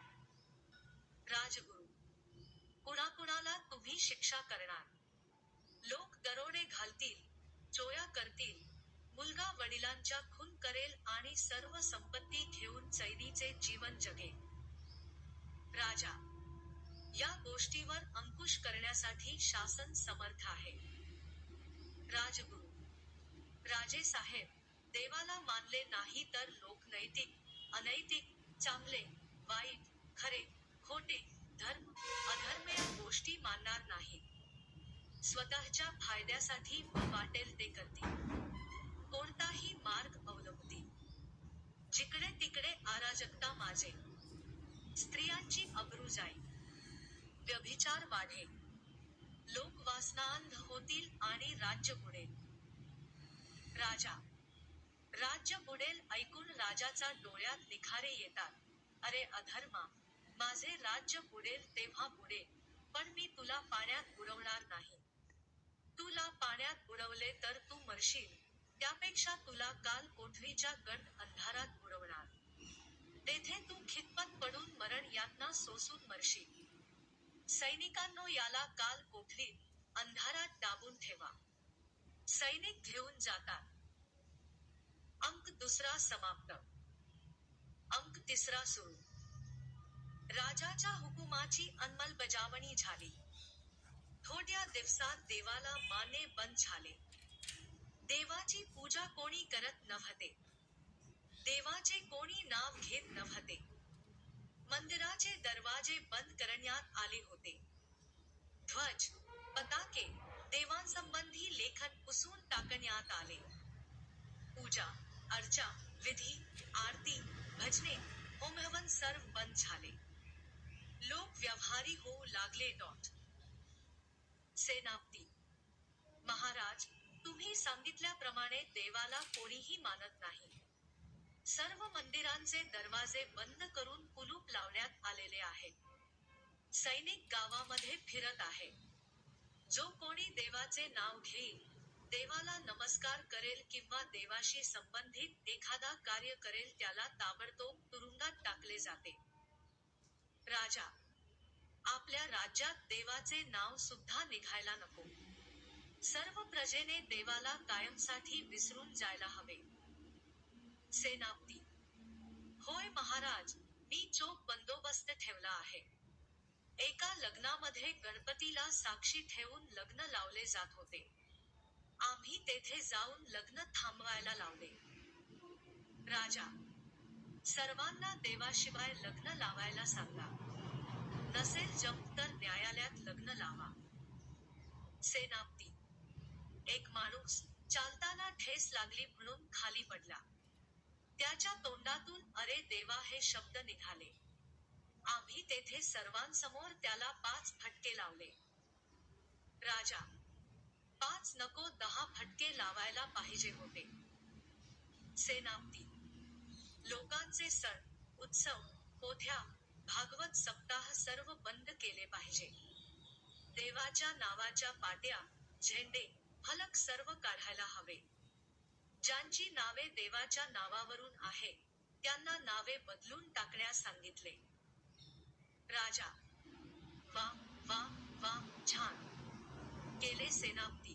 राजगुरू. कुणाकुणाला तुम्ही शिक्षा करणार? लोक दरोडे घालतील, चोऱ्या करतील, मुलगा वडिलांच्या खून करेल आणि सर्व संपत्ती घेऊन चैनीचे जीवन जगेल. राजा. या गोष्टीवर अंकुश करण्यासाठी शासन समर्थ आहे. राजगुरू. राजे साहेब, देवाला मानले नाही तर लोक नैतिक, अनैतिक, चांगले, वाईट, खरे, खोटे, धर्म, अधर्मेय गोष्टी मानणार नाहीत. स्वतःच्या फायद्यासाठी वाटेल ते करतील. कोणताही मार्ग अवलंबतील. जिकडे तिकडे अराजकता माजेल. स्त्रियांची अब्रू जाईल. व्यभिचार वाढेल. लोक वासनांध होतील आणि राज्य बुडेल. राजा. राज्य बुडेल ऐकून राजाचा डोळ्यात निखारे येतात. अरे अधर्मा, माझे राज्य बुडेल तेव्हा बुडेल, पण मी तुला पाण्यात बुडवणार नाही. तुला पाण्यात बुडवले तर तू मरशील, त्यापेक्षा तुला काल कोठवीच्या गंड अंधारात बुडवणार. तेथे तू खितपत पडून मरण यातना सोसून मरशील. सैनिकांनो याला काल कोठवीत, अंधारात दाबून ठेवा. सैनिक घेऊन जातात. अंक दुसरा समाप्त. अंक तिसरा सुरू. राजाच्या हुकुमाची अंमलबजावणी झाली. थोड्या दिवसात देवाला मानणे बंद झाले. देवाची पूजा कोणी करत नव्हते. देवाचे कोणी नाव घेत नव्हते. मंदिराचे दरवाजे बंद करण्यात आले होते. ध्वज, पताके, देवांसंबंधी लेखन पुसून टाकण्यात आले. पूजा, अर्चा, विधी, आरती, भजने, होमहवन सर्व बंद झाले. लोक व्यवहारी होऊ लागले. सेनापती. महाराज, तुम्ही सांगितल्याप्रमाणे देवाला कोणीही मानत नाही. सर्व मंदिरांचे दरवाजे बंद करून कुलूप लावण्यात आलेले आहेत. सैनिक गावामध्ये फिरत आहे. जो कोणी देवाचे नाव घेईल, देवाला नमस्कार करेल किंवा देवाशी संबंधित एखादा कार्य करेल त्याला ताबडतोब तुरुंगात टाकले जाते. राजा. आपल्या राज्यात देवाचे नाव सुद्धा निघायला नको. सर्व प्रजेने देवाला कायमसाठी विसरून जायला हवे. सेनापती. होय महाराज, मी चोख बंदोबस्त ठेवला आहे. एका लग्नामध्ये गणपतीला साक्षी ठेवून लग्न लावले जात होते. आम्ही तेथे जाऊन लग्न थांबवायला लावले. राजा. सर्वांना देवाशिवाय लग्न लावायला सांगा. नसेल जमत तर न्यायालयात लग्न लावा. सेनापती. एक माणूस, चालताना ठेस लागली म्हणून खाली पडला. त्याच्या तोंडातून अरे देवा हे शब्द निघाले. आम्ही तेथे सर्वांसमोर त्याला 5 फटके लावले. राजा. 5 नको 10 फटके लावायला पाहिजे होते. सेनापती. लोकांचे सण, उत्सव, पोथ्या, भागवत सप्ताह सर्व बंद केले पाहिजे. देवाच्या नावाच्या पाट्या, झेंडे, फलक सर्व काढायला हवे. ज्यांची नावे देवाच्या नावावरून आहे, त्यांना नावे बदलून टाकण्यास सांगितले. राजा. वा, वा, वा, छान केले सेनापती.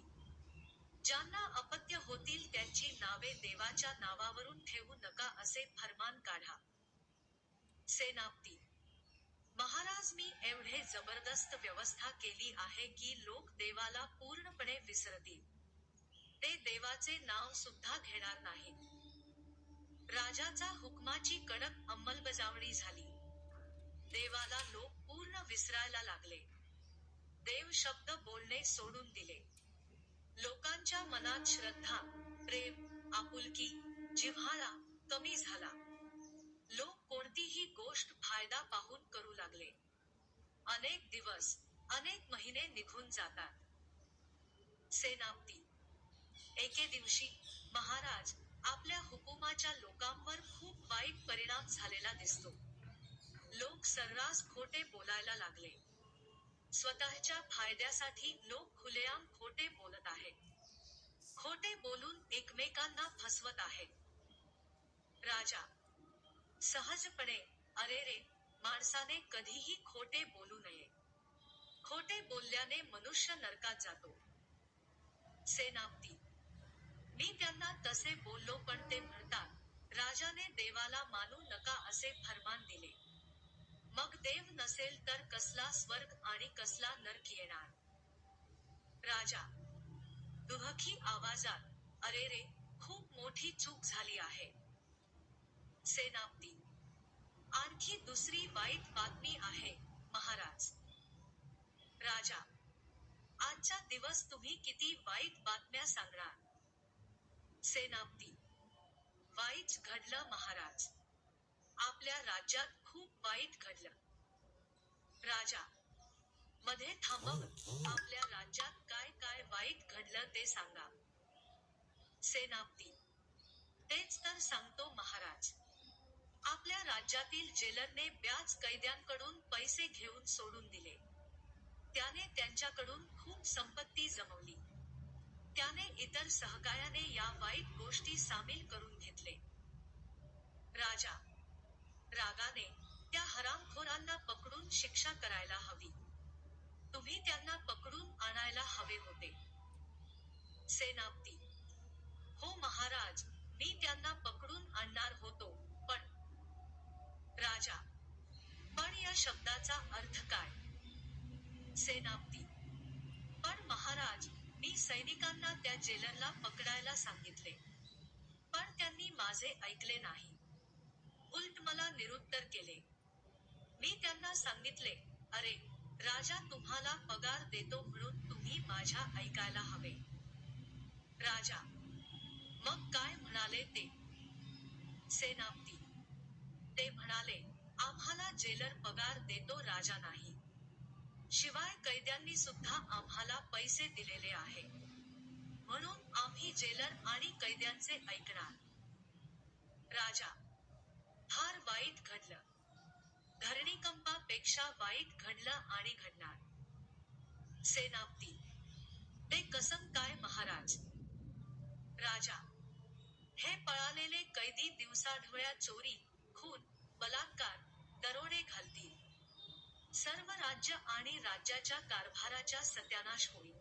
ज्यांना अपत्य होतील त्यांची नावे देवाच्या नावावरून ठेवू नका असे फर्मान काढा. सेनापती. महाराज मी एवढे जबरदस्त व्यवस्था केली आहे की लोक देवाला पूर्णपणे विसरतील. ते देवाचे नाव सुद्धा घेणार नाहीत. राजाचा हुकमाची कडक अंमलबजावणी झाली. देवाला लोक पूर्ण विसरायला लागले. देव शब्द बोलणे सोडून दिले. लोकांच्या मनात श्रद्धा, प्रेम, आपुलकी, जिव्हाळा कमी झाला. लोक कोणतीही गोष्ट फायदा पाहून करू लागले. अनेक दिवस, अनेक महिने निघून जातात. सेनापती. एके दिवशी, महाराज, आपल्या हुकुमाच्या लोकांवर खूप वाईट परिणाम झालेला दिसतो. लोक सर्रास खोटे बोलायला लागले. स्वतःच्या फायद्यासाठी लोक खुलेआम खोटे बोलत आहेत. खोटे बोलून एकमेकांना फसवत आहेत. राजा. सहजपणे, अरे रे, माणसाने कधीही खोटे बोलू नये. खोटे बोलल्याने मनुष्य नरकात जातो. सेनापती. मी त्यांना तसे बोललो पण ते म्हणतात, राजाने देवाला मानू नका असे फर्मान दिले. मग देव नसेल तर कसला स्वर्ग आणि कसला नरक येणार? राजा. दुहखी आवाजात, अरे रे, खूप मोठी चूक झाली आहे. सेनापती. आणखी दुसरी वाईट बातमी आहे, महाराज. राजा. आजचा दिवस तुम्ही किती वाईट बातम्या सांगणार? सेनापती. वाईट घडलं महाराज. आपल्या राज्यात खूप वाईट घडलं. राजा. मध्ये थांबवून, आपल्या राज्यात काय काय वाईट घडलं ते सांगा. सेनापती. तेच तर सांगतो महाराज. आपल्या राज्यातील जेलरने ब्याज कैद्यांकडून पैसे घेऊन सोडून दिले. त्याने त्यांच्याकडून खूप संपत्ती जमवली. त्याने इतर सहकायाने या वाईट गोष्टी सामील करून घेतले. राजा. रागाने, त्या हरामखोरांना पकडून शिक्षा करायला हवी. तुम्ही त्यांना पकडून आणायला हवे होते. सेनापती. हो महाराज, मी त्यांना पकडून आणणार होतो, पण. राजा. पण या शब्दाचा अर्थ काय? सेनापती. पण महाराज, मी सैनिकांना त्या जेलरला पकडायला सांगितले. पण त्यांनी माझे ऐकले नाही. उलट मला निरुत्तर केले. मी त्यांना सांगितले, अरे, राजा तुम्हाला पगार देतो म्हणून तुम्ही माझ्या ऐकायला हवे. राजा. मग काय म्हणाले ते? सेनापती. ते म्हणाले, आम्हाला जेलर पगार देतो राजा नाही. शिवाय कैद्यांनी सुद्धा आम्हाला पैसे दिलेले आहे. म्हणून आम्ही जेलर आणि कैद्यांचे ऐकणार. राजा. फार वाईट घडलं. धरणीकंपापेक्षा वाईट घडलं आणि घडणार. सेनापती. ते कसं काय महाराज? राजा. हे पळालेले कैदी दिवसाढवळ्या चोरी, खून, बलात्कार, दरोडे घालतील. सर्व राज्य आणि राज्याच्या कारभाराच्या सत्यानाश होईल.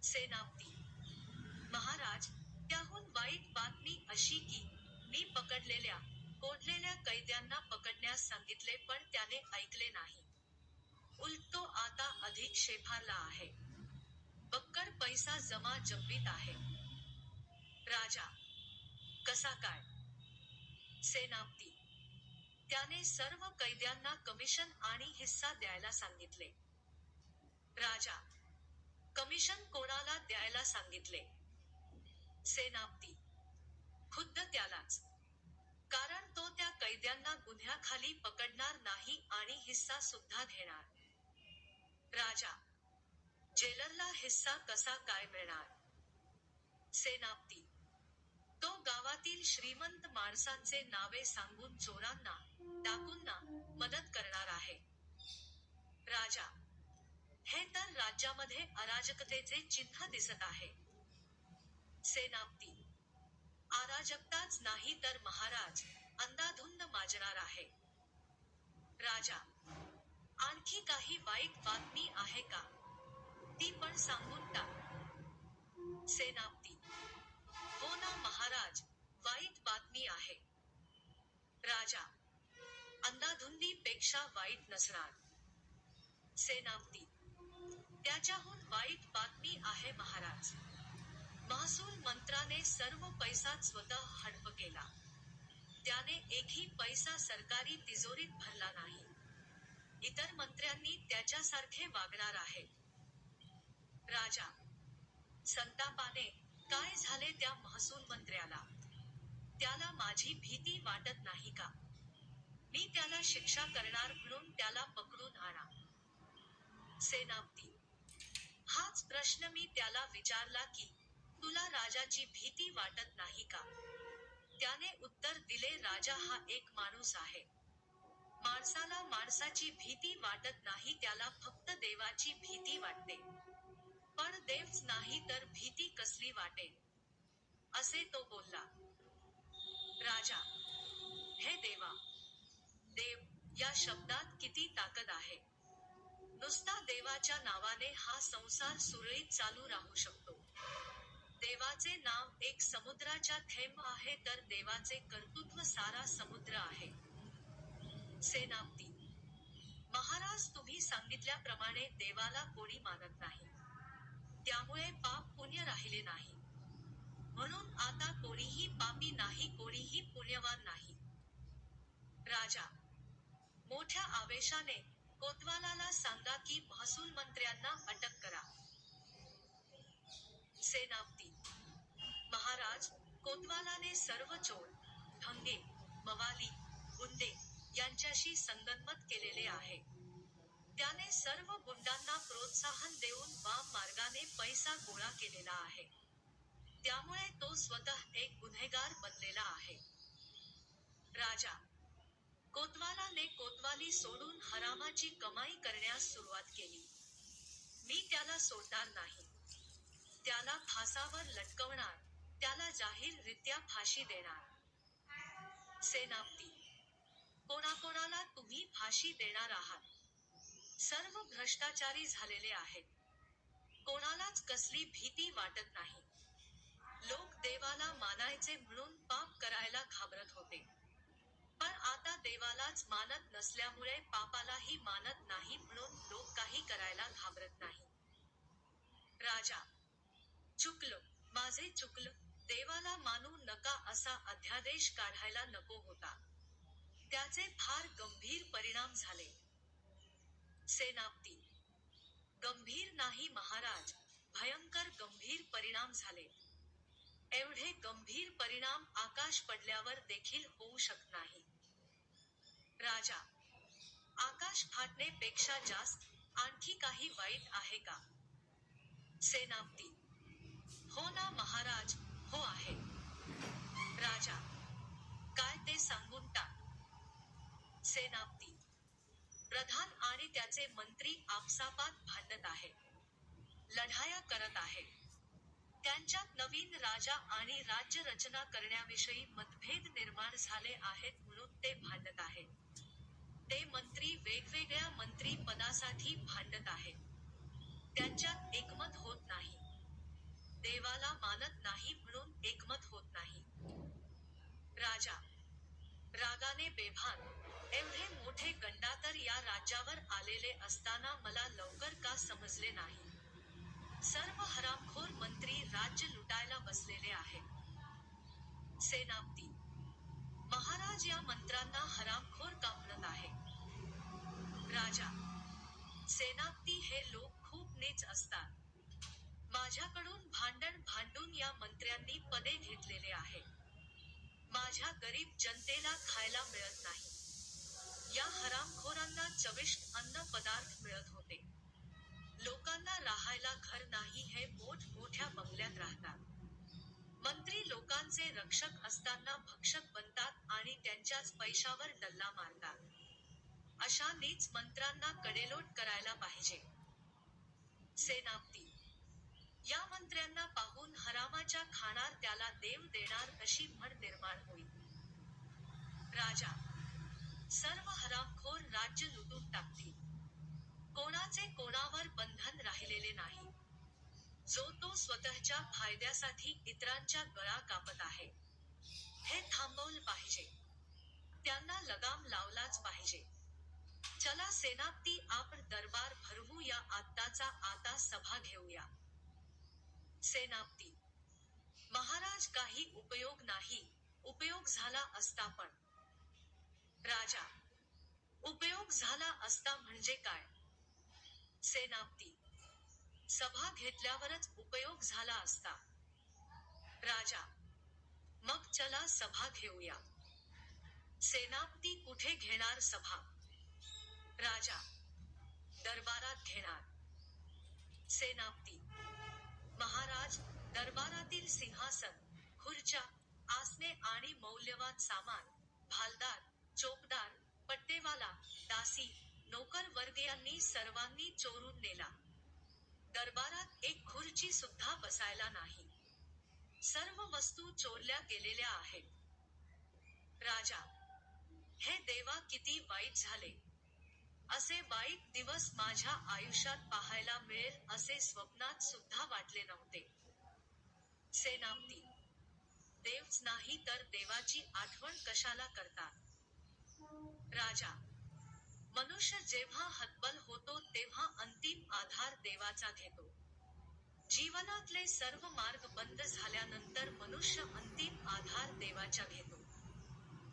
सेनापती. महाराज, त्याहून वाईट बातमी अशी की, मी पकडलेल्या, कोंडलेल्या कैद्यांना पकडण्यास सांगितले पण त्याने ऐकले नाही. उलट तो आता अधिक शेफारला आहे. बक्कळ पैसा जमा जमवीत आहे. राजा. कसा काय? सेनापती. त्याने सर्व कैद्यांना कमिशन आणि हिस्सा द्यायला सांगितले. राजा. कमिशन कोणाला द्यायला सांगितले? सेनापती. खुद्द त्यालाच. कारण तो त्या कैद्यांना गुन्ह्याखाली पकडणार नाही आणि हिस्सा सुद्धा घेणार. राजा. जेलरला हिस्सा कसा काय मिळणार? सेनापती. तो गावातील श्रीमंत माणसांचे नावे सांगून चोरांना, डाकूंना, मदत करणार आहे. राजा. हे तर राज्यामध्ये अराजकतेचे चिन्ह दिसत आहे. सेनापती. अराजकताच नाही तर महाराज, अंधाधुंद माजणार आहे. राजा. आणखी काही वाईट बातमी आहे का? ती पण सांगून टाक. सेनापती. हो ना महाराज, वाईट बातमी आहे. राजा. अंधाधुंदी पेक्षा वाईट नसणार. सेनापती. त्याच्याहून वाईट बातमी आहे महाराज. महसूल मंत्राने सर्व पैसा स्वतः हडप केला. त्याने एकही पैसा सरकारी तिजोरीत भरला नाही. इतर मंत्र्यांनी त्याच्यासारखे वागणार आहेत. राजा. संतापाने, काय झाले त्या महसूल मंत्र्याला? त्याला माझी भीती वाटत नाही का? मी त्याला शिक्षा करणार म्हणून त्याला पकडून आणा. सेनापती: हाच प्रश्न मी त्याला विचारला की, तुला राजाची भीती वाटत नाही का? त्याने उत्तर दिले, राजा हा एक माणूस आहे. माणसाला माणसाची भीती वाटत नाही, त्याला फक्त देवाची भीती वाटते. पण देवच नाही तर भीती कसली वाटेल? असे तो बोलला. राजा: हे देवा! देव या शब्दात किती ताकद आहे. नुसता देवाच्या नावाने हा संसार सुरळीत चालू राहू शकतो. देवाचे नाव एक समुद्राच्या थेंब आहे तर देवाचे कर्तृत्व सारा समुद्र आहे. सेनापती: महाराज, तुम्ही सांगितल्याप्रमाणे देवाला कोणी मानत नाही. त्यामुळे पाप पुण्य राहिले नाही. म्हणून आता कोणीही पापी नाही, कोणीही पुण्यवान नाही. राजा मोठ्या आवेशाने: कोतवालाला सांगा की महसूल मंत्र्यांना अटक करा. सेनापती: महाराज, कोतवालाने सर्व चोर, ढंगे, मवाली, गुंडे यांच्याशी संगनमत केलेले आहे. त्याने सर्व गुंडांना प्रोत्साहन देऊन वाम मार्गाने पैसा गोळा केलेला आहे. त्यामुळे तो स्वतः एक गुन्हेगार बनलेला आहे. राजा कोतवालाने कोतवाली सोडून हरामाची कमाई करण्यास सुरुवात केली. मी त्याला सोडणार नाही. त्याला फासावर लटकवणार, त्याला जाहीररित्या फाशी देणार. सेनापती: कोणाकोणाला तुम्ही फाशी देणार आहात? सर्व भ्रष्टाचारी झालेले आहेत. कोणालाच कसली भीती वाटत नाही. लोक देवाला मानायचे म्हणून पाप करायला घाबरत होते. पण आता देवालाच मानत नसल्यामुळे पापालाही मानत नाही म्हणून लोक काही करायला घाबरत नाही. राजा: चुकलं, माझे चुकलं. देवाला मानू नका असा अध्यादेश काढायला नको होता. त्याचे फार गंभीर परिणाम झाले. सेनापती: गंभीर नाही महाराज, भयंकर गंभीर परिणाम झाले. एवढे गंभीर परिणाम आकाश पडल्यावर देखील होऊ शकत नाही. राजा: आकाश फाटणे पेक्षा जास्त आणखी काही वाईट आहे का? सेनापती: हो ना महाराज, हो आहे. राजा: काय ते सांगून टाक. सेनापती: प्रधान आणि त्याचे मंत्री आपसापात भांडत आहेत. लढाया करत आहेत. त्यांच्यात नवीन राजा आणि राज्य रचना करण्याविषयी मतभेद निर्माण झाले आहेत म्हणून ते भांडत आहेत. ते मंत्री वेगवेगळ्या मंत्री पदासाठी भांडत आहेत. त्यांच्यात एकमत होत नाही. देवाला मानत नाही म्हणून एकमत होत नाही. राजा रागाने बेभान: एवढे मोठे गंडातर या राज्यावर आलेले असताना मला लवकर का समजले नाही? सर्व हरामखोर मंत्री राज्य लुटायला बसलेले आहेत. सेनापती: महाराज, या मंत्र्यांना हरामखोर का म्हणत आहे? राजा: सेनापती, हे लोक खूप नीच असतात. माझ्याकडून भांडण भांडून या मंत्र्यांनी पदे घेतलेले आहे. माझ्या गरीब जनतेला खायला मिळत नाही. या हरामखोरांना चविष्ट अन्न पदार्थ मिळत होते. लोकांना राहायला घर नाही, हे मोठमोठ्या बंगल्यात राहतात. मंत्री लोकांचे रक्षक असताना भक्षक बनतात आणि त्यांच्याच पैशावर डल्ला मारतात. अशा नीच मंत्र्यांना कडेलोट करायला पाहिजे. सेनापती: या मंत्र्यांना पाहून हरामाच्या खाणार त्याला देव देणार अशी म्हण निर्माण होईल. राजा: सर्व हरामखोर राज्य लुटून टाकतील. कोणाचे कोणावर बंधन राहिलेले नाही. जो तो स्वतःच्या फायद्यासाठी इतरांच्या गळा कापत आहे. हे थांबवलं पाहिजे. त्यांना लगाम लावलाच पाहिजे. चला सेनापती, आपण दरबार भरवू या आत्ताचा आता सभा घेऊया. सेनापती: महाराज, काही उपयोग नाही. उपयोग झाला असता पण. राजा: उपयोग झाला असता म्हणजे काय? सेनापती: सभा घेतल्यावरच उपयोग झाला असता. राजा: मग चला सभा घेऊया. सेनापती: कुठे घेणार सभा? राजा: दरबारात घेणार. सेनापती: महाराज, दरबारातील सिंहासन, खुर्च्या, आसने आणि मौल्यवान सामान, भालदार, चोपदार, पट्टेवाला, दासी, नोकर वर्गीयांनी सर्वांनी चोरून नेला. दरबारात एक खुर्ची सुद्धा बसायला नाही. सर्व वस्तू चोरल्या गेलेल्या आहेत. राजा: हे देवा, किती वाईट झाले. असे वाईट दिवस माझ्या आयुष्यात पाहायला मिळेल असे स्वप्नात सुद्धा वाटले नव्हते. सेनापती: देवच नाही तर देवाची आठवण कशाला करतात? राजा: मनुष्य जेव्हा हतबल होतो तेव्हा अंतिम आधार देवाचा घेतो. जीवनातले सर्व मार्ग बंद झाल्यानंतर मनुष्य अंतिम आधार देवाच्या घेतो.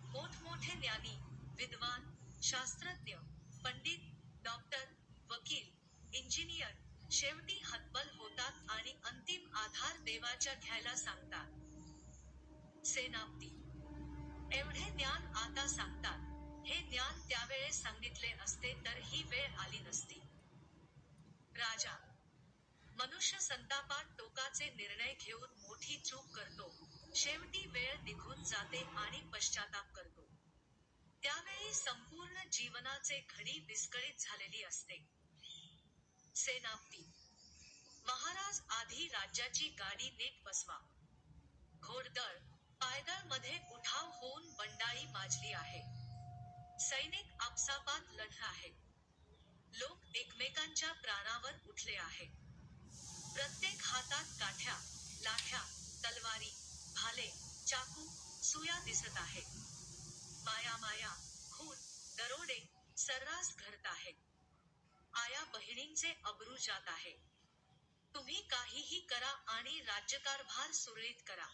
मोठमोठे ज्ञानी, विद्वान, शास्त्रज्ञ, पंडित, डॉक्टर, वकील, इंजिनियर शेवटी हतबल होतात आणि अंतिम आधार देवाच्या घ्यायला सांगतात. सेनापती: एवढे ज्ञान आता सांगतात. हे ज्ञान त्यावेळेस सांगितले असते तर ही वेळ आली नसती. राजा: मनुष्य संतापात टोकाचे निर्णय घेऊन मोठी चूक करतो. शेवटी वेळ निघून जाते आणि पश्चाताप करतो. त्यावेळी संपूर्ण जीवनाचे घडी विस्कळीत झालेली असते. सेनापती: महाराज, आधी राज्याची गाडी नीट बसवा. घोडदळ, पायदळ मध्ये उठाव होऊन बंडाळी माजली आहे. सैनिक आपसापात लढत आहेत. लोक एकमेकांच्या प्राणावर उठले आहेत. प्रत्येक हातात काठ्या, लाठ्या, तलवारी, भाले, चाकू, सुया दिसत आहेत. माया, खून, दरोडे सर्रास घडत आहेत. आया बहिणींचे अब्रू जात आहे. तुम्ही काहीही करा आणि राज्यकारभार सुरळीत करा.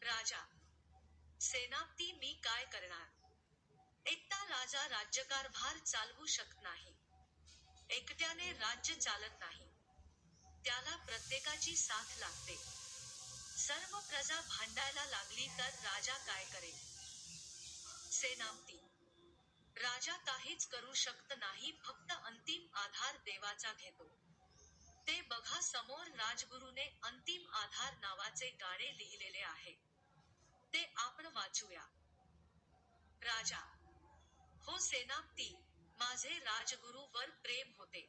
राजा: सेनापती, मी काय करणार? एकटा राजा राज्यकारभार चालवू शकत नाही. एकट्याने राज्य चालत नाही. त्याला प्रत्येकाची साथ लागते. सर्व प्रजा भांडायला लागली तर राजा काय करेल? सेनापती: राजा काहीच करू शकत नाही, फक्त अंतिम आधार देवाचा घेतो. ते बघा, समोर राजगुरूने अंतिम आधार नावाचे गाणे लिहिलेले आहे. ते आपण वाचूया. राजा: हो सेनापती, माझे राजगुरू वर प्रेम होते.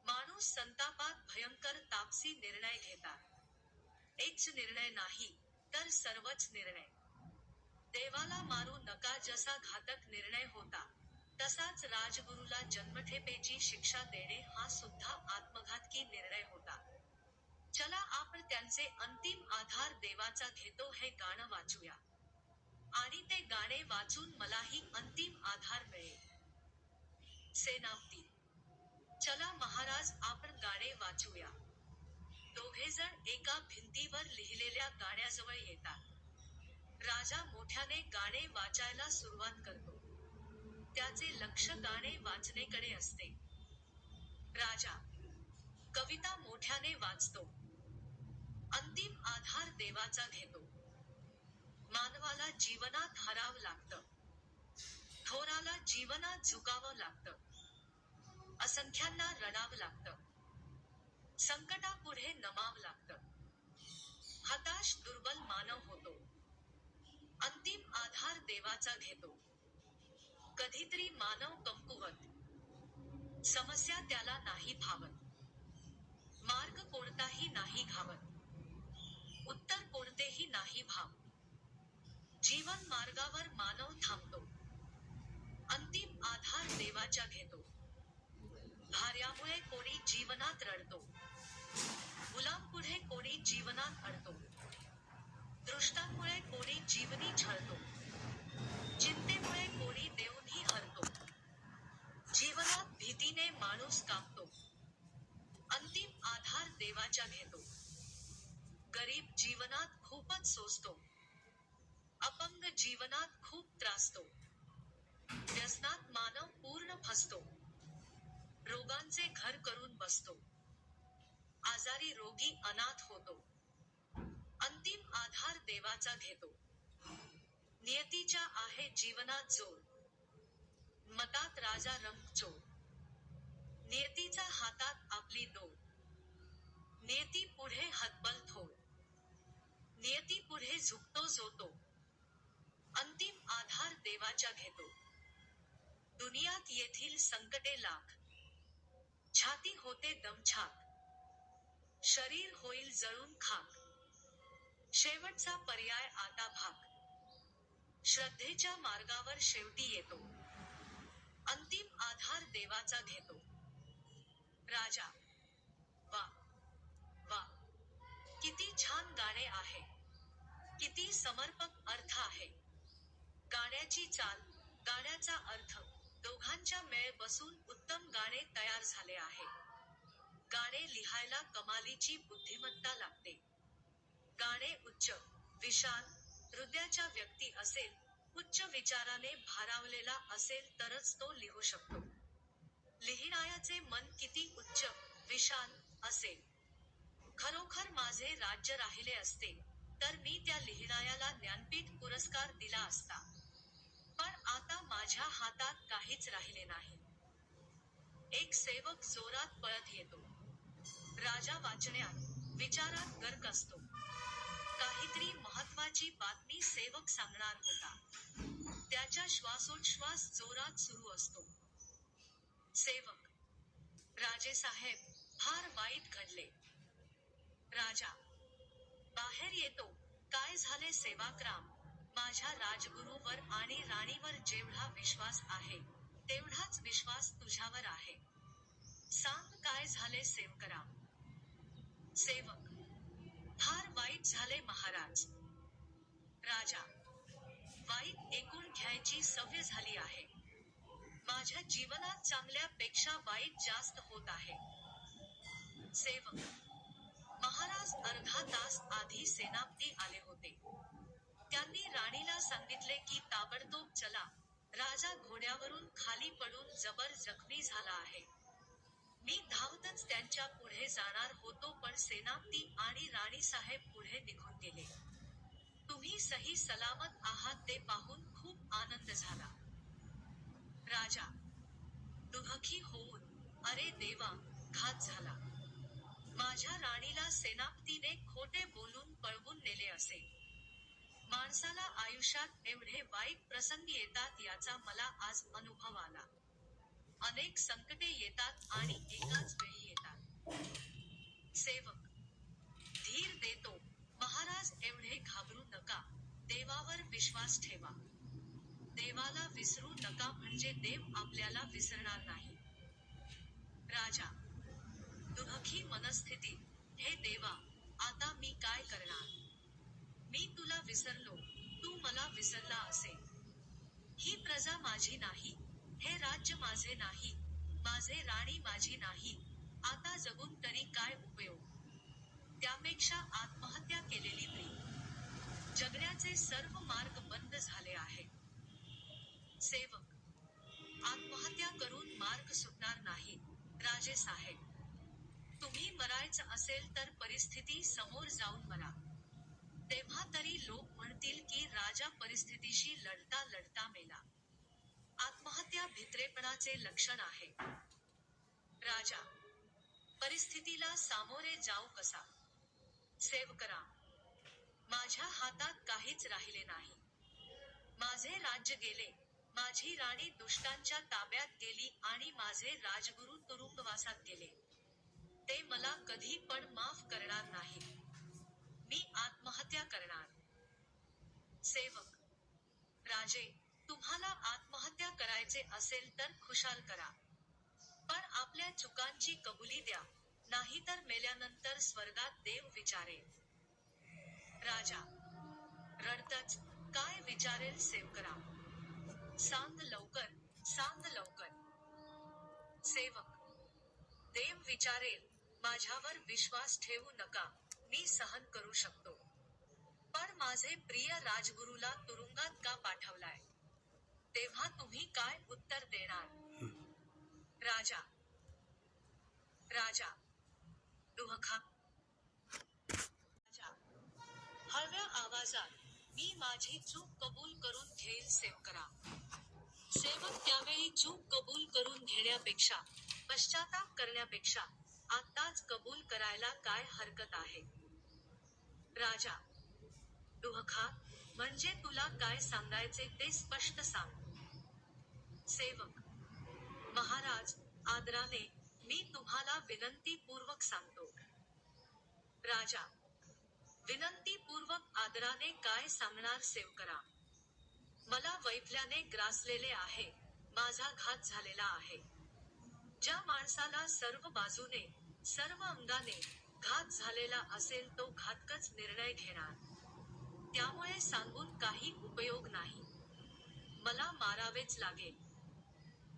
माणूस संतापात भयंकर तापसी निर्णय घेतात. एकच निर्णय नाही, तर सर्वच निर्णय. देवाला मारू नका जसा घातक निर्णय होता, तसाच राजगुरूला जन्मठेपेची शिक्षा देणे हा सुद्धा आत्मघातकी निर्णय होता. चला आपण त्यांचे अंतिम आधार देवाचा घेतो हे गाणं वाचूया. आणि ते गाणे वाचून मलाही अंतिम आधार मिळेल. सेनापती: चला महाराज, आपण गाणे वाचूया. दोघेजण एका भिंतीवर लिहिलेल्या गाण्याजवळ येतात. राजा मोठ्याने गाणे वाचायला सुरुवात करतो. त्याचे लक्ष गाणे वाचनेकडे असते. राजा कविता मोठ्याने वाचतो. अंतिम आधार देवाचा घेतो. मानवाला जीवनात हरावं लागतं. थोराला जीवनात झुकावं लागतं. असंख्यांना रडावं लागतं. संकटापुढे नमावं लागतं. हताश, दुर्बल मानव होतो. अंतिम आधार देवाचा घेतो. कधीतरी मानव कमकुवत. समस्या त्याला नाही भावत. मार्ग कोणताही नाही घावत. उत्तर कोणतेही नाही भाव. जीवन मार्गावर मानव थांबतो. अंतिम आधार देवाच्या घेतो. भार्यामुळे कोणी जीवनात रडतो. मुलांपुढे कोणी जीवनात अडतो. दृष्टांमुळे कोणी जीवनी छळतो. चिंतेमुळे कोणी देऊनही हरतो. जीवनात भीतीने माणूस कापतो. अंतिम आधार देवाच्या घेतो. गरीब जीवनात खूपच सोसतो. अपंग जीवनात खूप त्रासतो. व्यसनात मानव पूर्ण फसतो. रोगांचे घर करून बसतो. आजारी रोगी अनाथ होतो. अंतिम आधार देवाचा घेतो. नियतीच्या आहे जीवनात जोर. मतात राजा रंग चोर. नियतीचा हातात आपली दोर. नियती पुढे हतबल थोर. नियती पुढे झुकतो जो तो. अंतिम आधार देवाच्या घेतो. दुनियात येथील संकटे लाख. छाती होते दमछाक. शरीर होईल जळून खाक. शेवटचा पर्याय आता भाग. श्रद्धेच्या मार्गावर शेवटी येतो. अंतिम आधार देवाचा घेतो. राजा. वा वा, किती छान गाणे आहे. किती समर्पक अर्थ आहे. गाण्याची चाल, गाण्याचा अर्थ, दोघांच्या मेळ बसून उत्तम गाणे तयार झाले आहे. गाणे लिहायला कमालीची बुद्धिमत्ता लागते. गाणे उच्च, विशाल, हृदयाच्या व्यक्ती असेल, उच्च विचाराने भारावलेला असेल तरच तो लिहू शकतो. लिहिणाऱ्याचे मन किती उच्च, विशाल असेल. खरोखर माझे राज्य राहिले असते, तर मी त्या लिहिणाऱ्याला ज्ञानपीठ पुरस्कार दिला असता. पण आता माझ्या हातात काहीच राहिले नाही. एक सेवक जोरात पळत येतो. राजा वाचण्यात, विचारात गर्क असतो. काहीतरी महत्त्वाची बातमी सेवक सांगणार होता. त्याच्या श्वासोच्छ्वास जोरात सुरू असतो. सेवक. राजेसाहेब, फार वाईट घडले. राजा. बाहेर येतो. काय झाले सेवाग्राम? माझ्या राजगुरूवर आणि राणीवर जेवढा विश्वास आहे, तेवढाच विश्वास तुझ्यावर आहे. सांग काय झाले सेवकराम? सेवक. फार वाईट झाले महाराज. राजा. वाईट ऐकून घ्यायची सवय झाली आहे. माझ्या जीवनात चांगल्यापेक्षा वाईट जास्त होत आहे. सेवक. महाराज अर्धा तास आधी सेनापती आले होते. त्यांनी राणीला सांगितले की ताबडतोब चला. राजा घोड्यावरून खाली पडून जबर जखमी झाला आहे. मी धावतच त्यांच्या पुढे जाणार होतो पण सेनापती आणि राणीसाहेब पुढे निघून गेले. तुम्ही सही सलामत आहात ते पाहून खूप आनंद झाला. राजा. दुःखी होऊन, अरे देवा, घात झाला. माझ्या राणीला सेनापतीने खोटे बोलून पळवून नेले असेल. माणसाला आयुष्यात एवढे वाईट प्रसंग येतात याचा मला आज अनुभव आला. अनेक संकटे येतात आणि एकाच वेळी येतात. सेवक. धीर देतो. महाराज एवढे घाबरू नका. देवावर विश्वास ठेवा. देवाला विसरू नका म्हणजे देव आपल्याला विसरणार नाही. राजा. दुःखी मनस्थितीत, हे देवा, आता मी काय करणार? मी तुला विसरलो, तू मला विसरला असेल. ही प्रजा माझी नाही, हे राज्य माझे नाही, माझे राणी माझी नाही, आता जगून तरी काय उपयोग? त्यापेक्षा आत्महत्या केलेली बरी. जगण्याचे सर्व मार्ग बंद झाले आहेत. सेवक. आत्महत्या करून मार्ग सुटणार नाही, राजेसाहेब. तुम्ही मरायचं असेल तर परिस्थिती समोर जाऊन मरा. तेव्हा तरी लोक म्हणतील की राजा परिस्थितीशी लढता लढता मेला. आत्महत्या भित्रेपणाचे लक्षण आहे. राजा. परिस्थितीला सामोरे जाऊ कसा? सेवकराम. माझ्या हातात काहीच राहिले नाही. माझे राज्य गेले, माझी राणी दुष्टांच्या ताब्यात गेली आणि माझे राजगुरू तुरुंगवासात गेले. ते मला कधी पण माफ करणार नाही. मी आत्महत्या करणार. सेवक. राजे, तुम्हाला आत्महत्या करायचे असेल तर खुशाल करा. पण आपल्या चुकांची कबुली द्या, नाहीतर मेल्यानंतर स्वर्गात देव विचारेल. राजा. रडतच, काय विचारेल सेवकराम? सांग लवकर, सांग लवकर. सेवक. देव विचारेल, माझ्यावर विश्वास ठेवू नका, मी सहन करू शकतो. पण माझे प्रिय राजगुरूला तुरुंगात का पाठवलाय? तेव्हा तुम्ही काय उत्तर देणार? राजा. राजा. दुःखा. राजा. हळव्या आवाजात, मी माझी चूक कबूल करून घेईल सेवकरा. सेवक त्यावेळी चूक कबूल करून घेण्यापेक्षा, पश्चाताप करण्यापेक्षा, आत्ताच कबूल करायला काय हरकत आहे? राजा: दुहखा, म्हणजे तुला काय सांगायचे ते स्पष्ट सांग. सेवक: महाराज, आदराने, मी तुम्हाला विनंतीपूर्वक सांगतो. राजा: विनंतीपूर्वक आदराने काय सांगणार सेवकरा? मला वैफल्याने ग्रासलेले आहे, माझा घात झालेला आहे. ज्या माणसाला सर्व बाजूने, सर्व अंगाने, घात झालेला असेल तो घातकच निर्णय घेणार. त्यामुळे सांगून काही उपयोग नाही. मला मारावेच लागेल.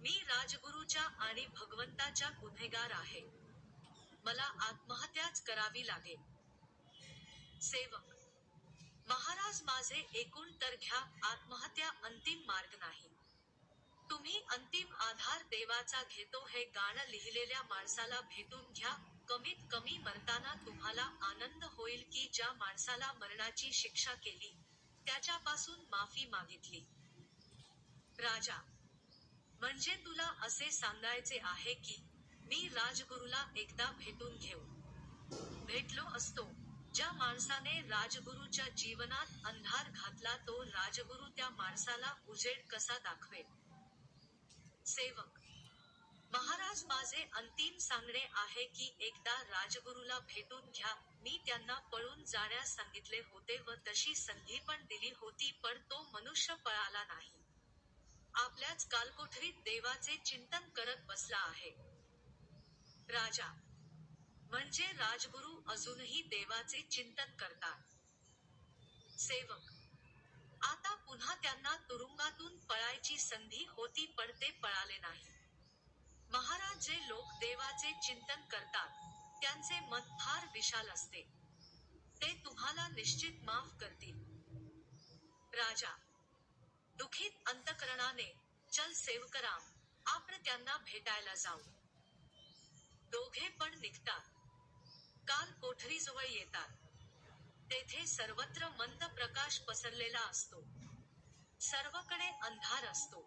मी राजगुरूच्या आणि भगवंताच्या गुन्हेगार आहे. मला आत्महत्याच करावी लागेल. सेवक: महाराज, माझे ऐकून तर घ्या. आत्महत्या अंतिम मार्ग नाही. तुम्ही अंतिम आधार देवाचा घेतो हे गाणं लिहिलेल्या माणसाला भेटून घ्या. कमीत कमी मरताना तुम्हाला आनंद होईल की ज्या माणसाला मरणाची शिक्षा केली, त्याच्यापासून माफी मागितली. राजा: म्हणजे तुला असे सांगायचे आहे की, मी राजगुरूला एकदा भेटून घेऊ. भेटलो असतो. ज्या माणसाने राजगुरूच्या जीवनात अंधार घातला तो राजगुरू त्या माणसाला उजेड कसा दाखवेल? सेवक: महाराज, माझे अंतिम सांगणे आहे की एकदा राजगुरूला भेटून घ्या. मी त्यांना पळून जाण्यास सांगितले होते व तशी संधी पण दिली होती, पण तो मनुष्य पळाला नाही. आपल्याच कालकोठरीत देवाचे चिंतन करत बसला आहे. राजा: म्हणजे राजगुरू अजूनही देवाचे चिंतन करतात. सेवक: आता पुन्हा त्यांना तुरुंगातून पळायची संधी होती पण ते पळाले नाही. महाराज, जे लोक देवाचे चिंतन करतात, त्यांचे मन फार विशाल असते. ते तुम्हाला निश्चित माफ करतील. राजा: दुखीत अंतकरणाने, चल सेवकराम, आपण त्यांना भेटायला जाऊ. दोघे पण निघतात. काल कोठरीजवळ येतात. तेथे सर्वत्र मंद प्रकाश पसरलेला असतो. सर्वकडे अंधार असतो.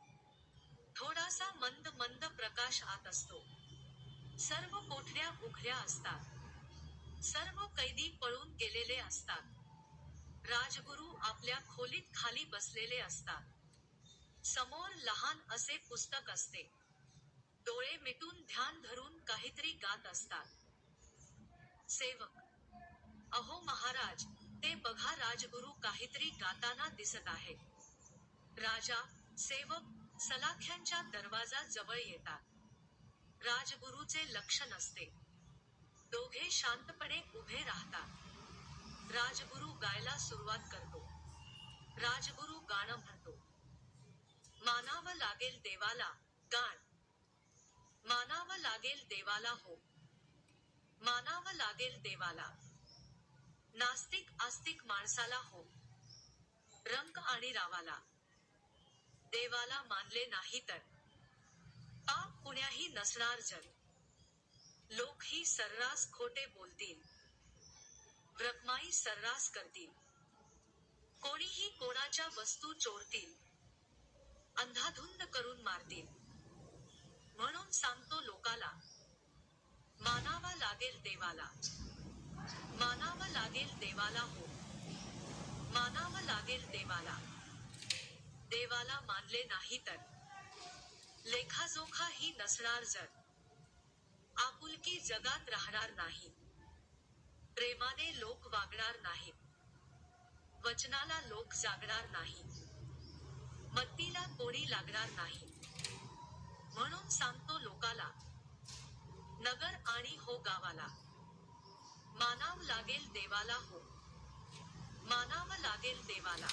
थोडासा मंद मंद प्रकाश आत असतो. सर्व कोठड्या उघड्या असतात. सर्व कैदी पळून गेलेले असतात. राजगुरू आपल्या खोलीत खाली बसलेले असतात. समोर लहान असे पुस्तक असते. डोळे मिटून ध्यान धरून काहीतरी गात असतात. सेवक: अहो महाराज, ते बघा राजगुरू काहीतरी गाताना दिसत आहे. राजा, सेवक, सलाख्यांच्या दरवाजा जवळ येतात. राजगुरूचे लक्ष नसते. दोघे शांतपणे उभे राहतात. राजगुरू गायला सुरुवात करतो. राजगुरू गाणं म्हणतो. मानावं लागेल देवाला, गाण. मानावं लागेल देवाला हो. मानावं लागेल देवाला. नास्तिक आस्तिक माणसाला हो. रंक आणि रावाला. देवाला मानले नाही तर पाप पुण्याही नसणार जर. लोकही सर्रास खोटे बोलतील. ब्रह्माई सर्रास करतील. कोणीही कोणाच्या वस्तू चोरतील. अंधाधुंद करून मारतील. म्हणून सांगतो लोकाला, मानावा लागेल देवाला. मानावं लागेल देवाला हो. मानावं लागेल देवाला. देवाला मानले नाही तर लेखाजोखा ही नसणार जर. आपुलकी जगात राहणार नाही. प्रेमाने लोक वागणार नाहीत. वचनाला लोक जागणार नाही. मत्तीला कोणी लागणार नाही. म्हणून सांगतो लोकाला, नगर आणि हो गावाला. मानावं लागेल देवाला हो. मानावं लागेल देवाला.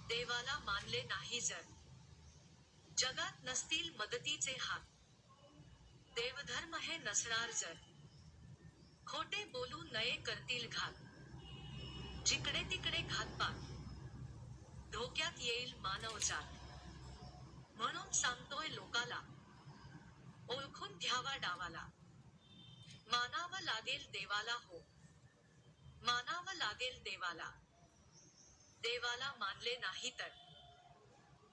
देवाला मानले नाही जर. जगात नसतील मदतीचे हात. देवधर्म हे नसणार जर. खोटे बोलू नये करतील घात. जिकडे तिकडे घातपात. धोक्यात येईल मानवजात. म्हणून सांगतोय लोकाला, ओळखून घ्यावा डावाला. मानावं लागेल देवाला हो. मानावं लागेल देवाला. देवाला मानले नाही तर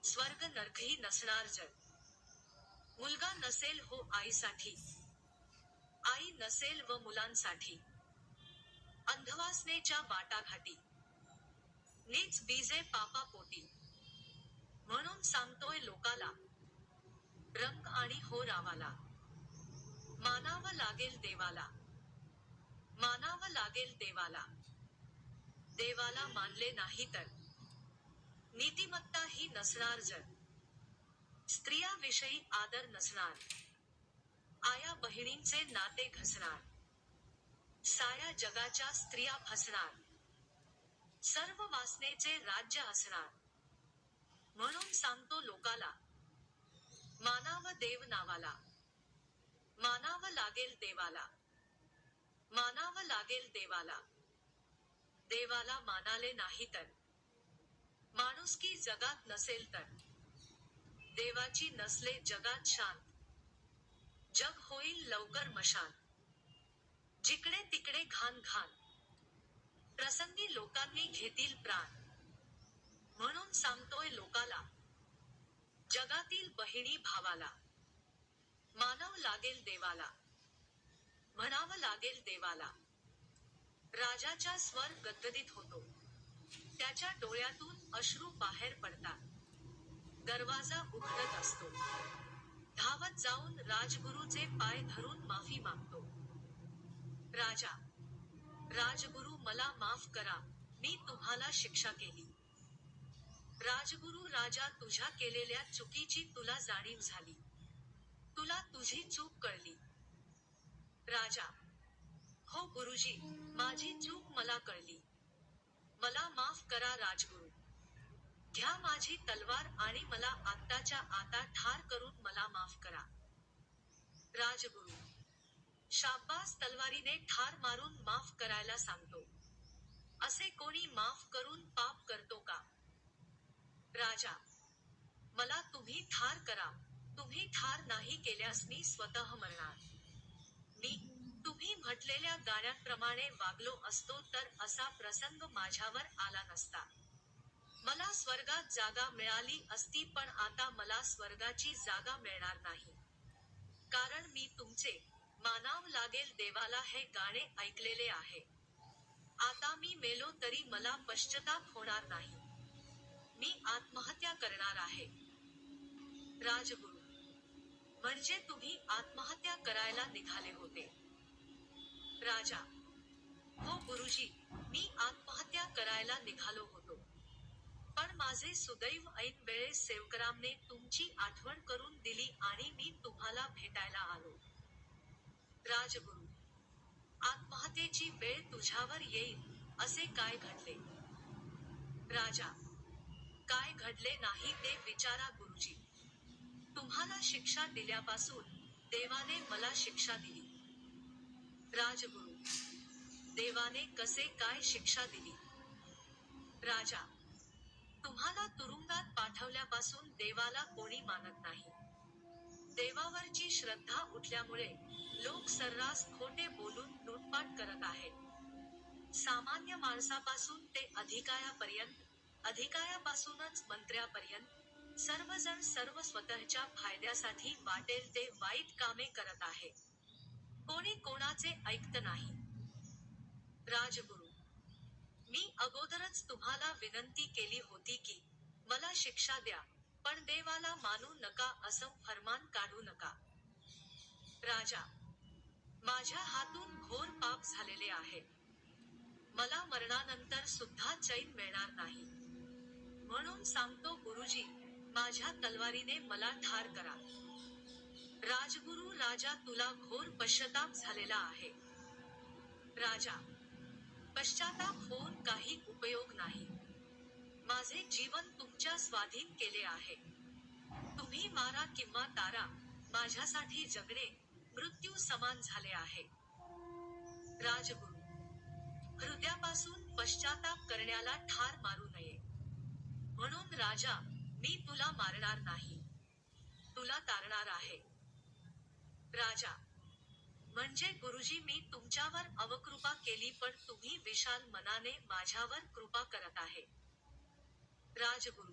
स्वर्ग नरकही नसणार जर. मुलगा नसेल हो आईसाठी, आई नसेल व मुलांसाठी. अंधवासनेच्या वाटाघाटी, नीच बीजे पापा पोटी. म्हणून सांगतोय लोकाला, रंग आणि हो रावाला. मानावं लागेल देवाला. मानावं लागेल देवाला. देवाला मानले नाही तर नीतिमत्ता ही नसणार जर. स्त्रियाविषयी आदर नसणार, आया बहिणींचे नाते घसणार. साऱ्या जगाच्या स्त्रिया फसणार, सर्व वासनेचे राज्य असणार. म्हणून सांगतो लोकाला, मानावं देव नावाला. मानावं लागेल देवाला. मानावं लागेल देवाला. देवाला मानाले नाही तर माणुसकी जगात नसेल तर. देवाची नसले जगात शांत, जग होईल लवकर मशान. जिकडे तिकडे घाण घाण, प्रसंगी लोकांनी घेतील प्राण. म्हणून सांगतोय लोकाला, जगातील बहिणी भावाला. मानावं लागेल देवाला. म्हणावं लागेल देवाला. राजाचा स्वर गदगदित होतो, त्याच्या डोळ्यातून अश्रू बाहेर पडतात. दरवाजा उघडत असतो, धावत जाऊन राजगुरूचे पाय धरून माफी मागतो. राजा, राजगुरू मला माफ करा, मी तुम्हाला शिक्षा केली. राजगुरू राजा, तुझ्या केलेल्या चुकीची तुला जाणीव झाली, तुला तुझी चूक कळली. राजा, हो गुरुजी, माझी चूक मला कळली. मला माफ करा राजगुरू. घ्या माझी तलवार आणि मला आत्ताच्या आता ठार करून मला माफ करा. राजगुरू, शाब्बास, तलवारीने ठार मारून माफ करायला सांगतो. असे कोणी माफ करून पाप करतो का? राजा, मला तुम्ही ठार करा, तुम्ही ठार नाही केल्यास मी स्वतः मरणार. मी तुम्ही म्हटलेल्या गाण्यांप्रमाणे वागलो असतो तर असा प्रसंग माझ्यावर आला नसता. मला स्वर्गात जागा मिळाली असती, पण आता मला स्वर्गाची जागा मिळणार नाही. कारण मी तुमचे मानावं लागेल देवाला हे गाणे ऐकलेले आहे. आता मी मेलो तरी मला पश्चाताप होणार नाही. मी आत्महत्या करणार आहे. राजगुरू, म्हणजे तुम्ही आत्महत्या करायला निघाले होते? राजा, हो गुरुजी, मी आत्महत्या करायला निघालो होतो. पण माझे सुदैव ऐन वेळेस सेवकरामने तुमची आठवण करून दिली आणि मी तुम्हाला भेटायला आलो. राजगुरू, आत्महत्येची वेळ तुझ्यावर येईल असे काय घडले? राजा, काय घडले नाही ते विचारा गुरुजी. तुम्हाला शिक्षा दिल्यापासून देवाने मला शिक्षा दिली. राजगुरू, देवाने कसे काय शिक्षा दिली? राजा, तुम्हाला तुरुंगात पाठवल्यापासून देवाला कोणी मानत नाही. देवावरची श्रद्धा उठल्यामुळे लोक सर्रास खोटे बोलून लूटपाट करत आहेत. सामान्य माणसापासून ते अधिकाऱ्यापर्यंत, अधिकाऱ्यापासूनच मंत्र्यापर्यंत सर्वजण सर्व स्वतःच्या फायद्यासाठी वाटेल ते वाईट कामे करत आहे. कोणी कोणाचे ऐकत नाही. राजगुरू, मी अगोदरच तुम्हाला विनंती केली होती की मला शिक्षा द्या, पण देवाला मानू नका असं फर्मान काढू नका. राजा, माझ्या हातून घोर पाप झालेले आहे. मला मरणानंतर सुद्धा चैन मिळणार नाही. म्हणून सांगतो गुरुजी, माझ्या तलवारीने मला ठार करा. राजगुरू, राजा, तुला घोर पश्चाताप झालेला आहे. राजा, पश्चाताप होऊन काही उपयोग नाही. माझे जीवन तुमच्या स्वाधीन केले आहे. तुम्ही मारा किंवा तारा, माझ्यासाठी जगणे मृत्यू समान झाले आहे. राजगुरू, हृदयापासून पश्चाताप करण्याला ठार मारू नये. म्हणून राजा, मी तुला मारणार नाही, तुला तारणार आहे. राजा, म्हणजे गुरुजी मी तुमच्यावर अवकृपा केली पण तुम्ही विशाल मनाने माझ्यावर कृपा करत आहे. राजगुरू.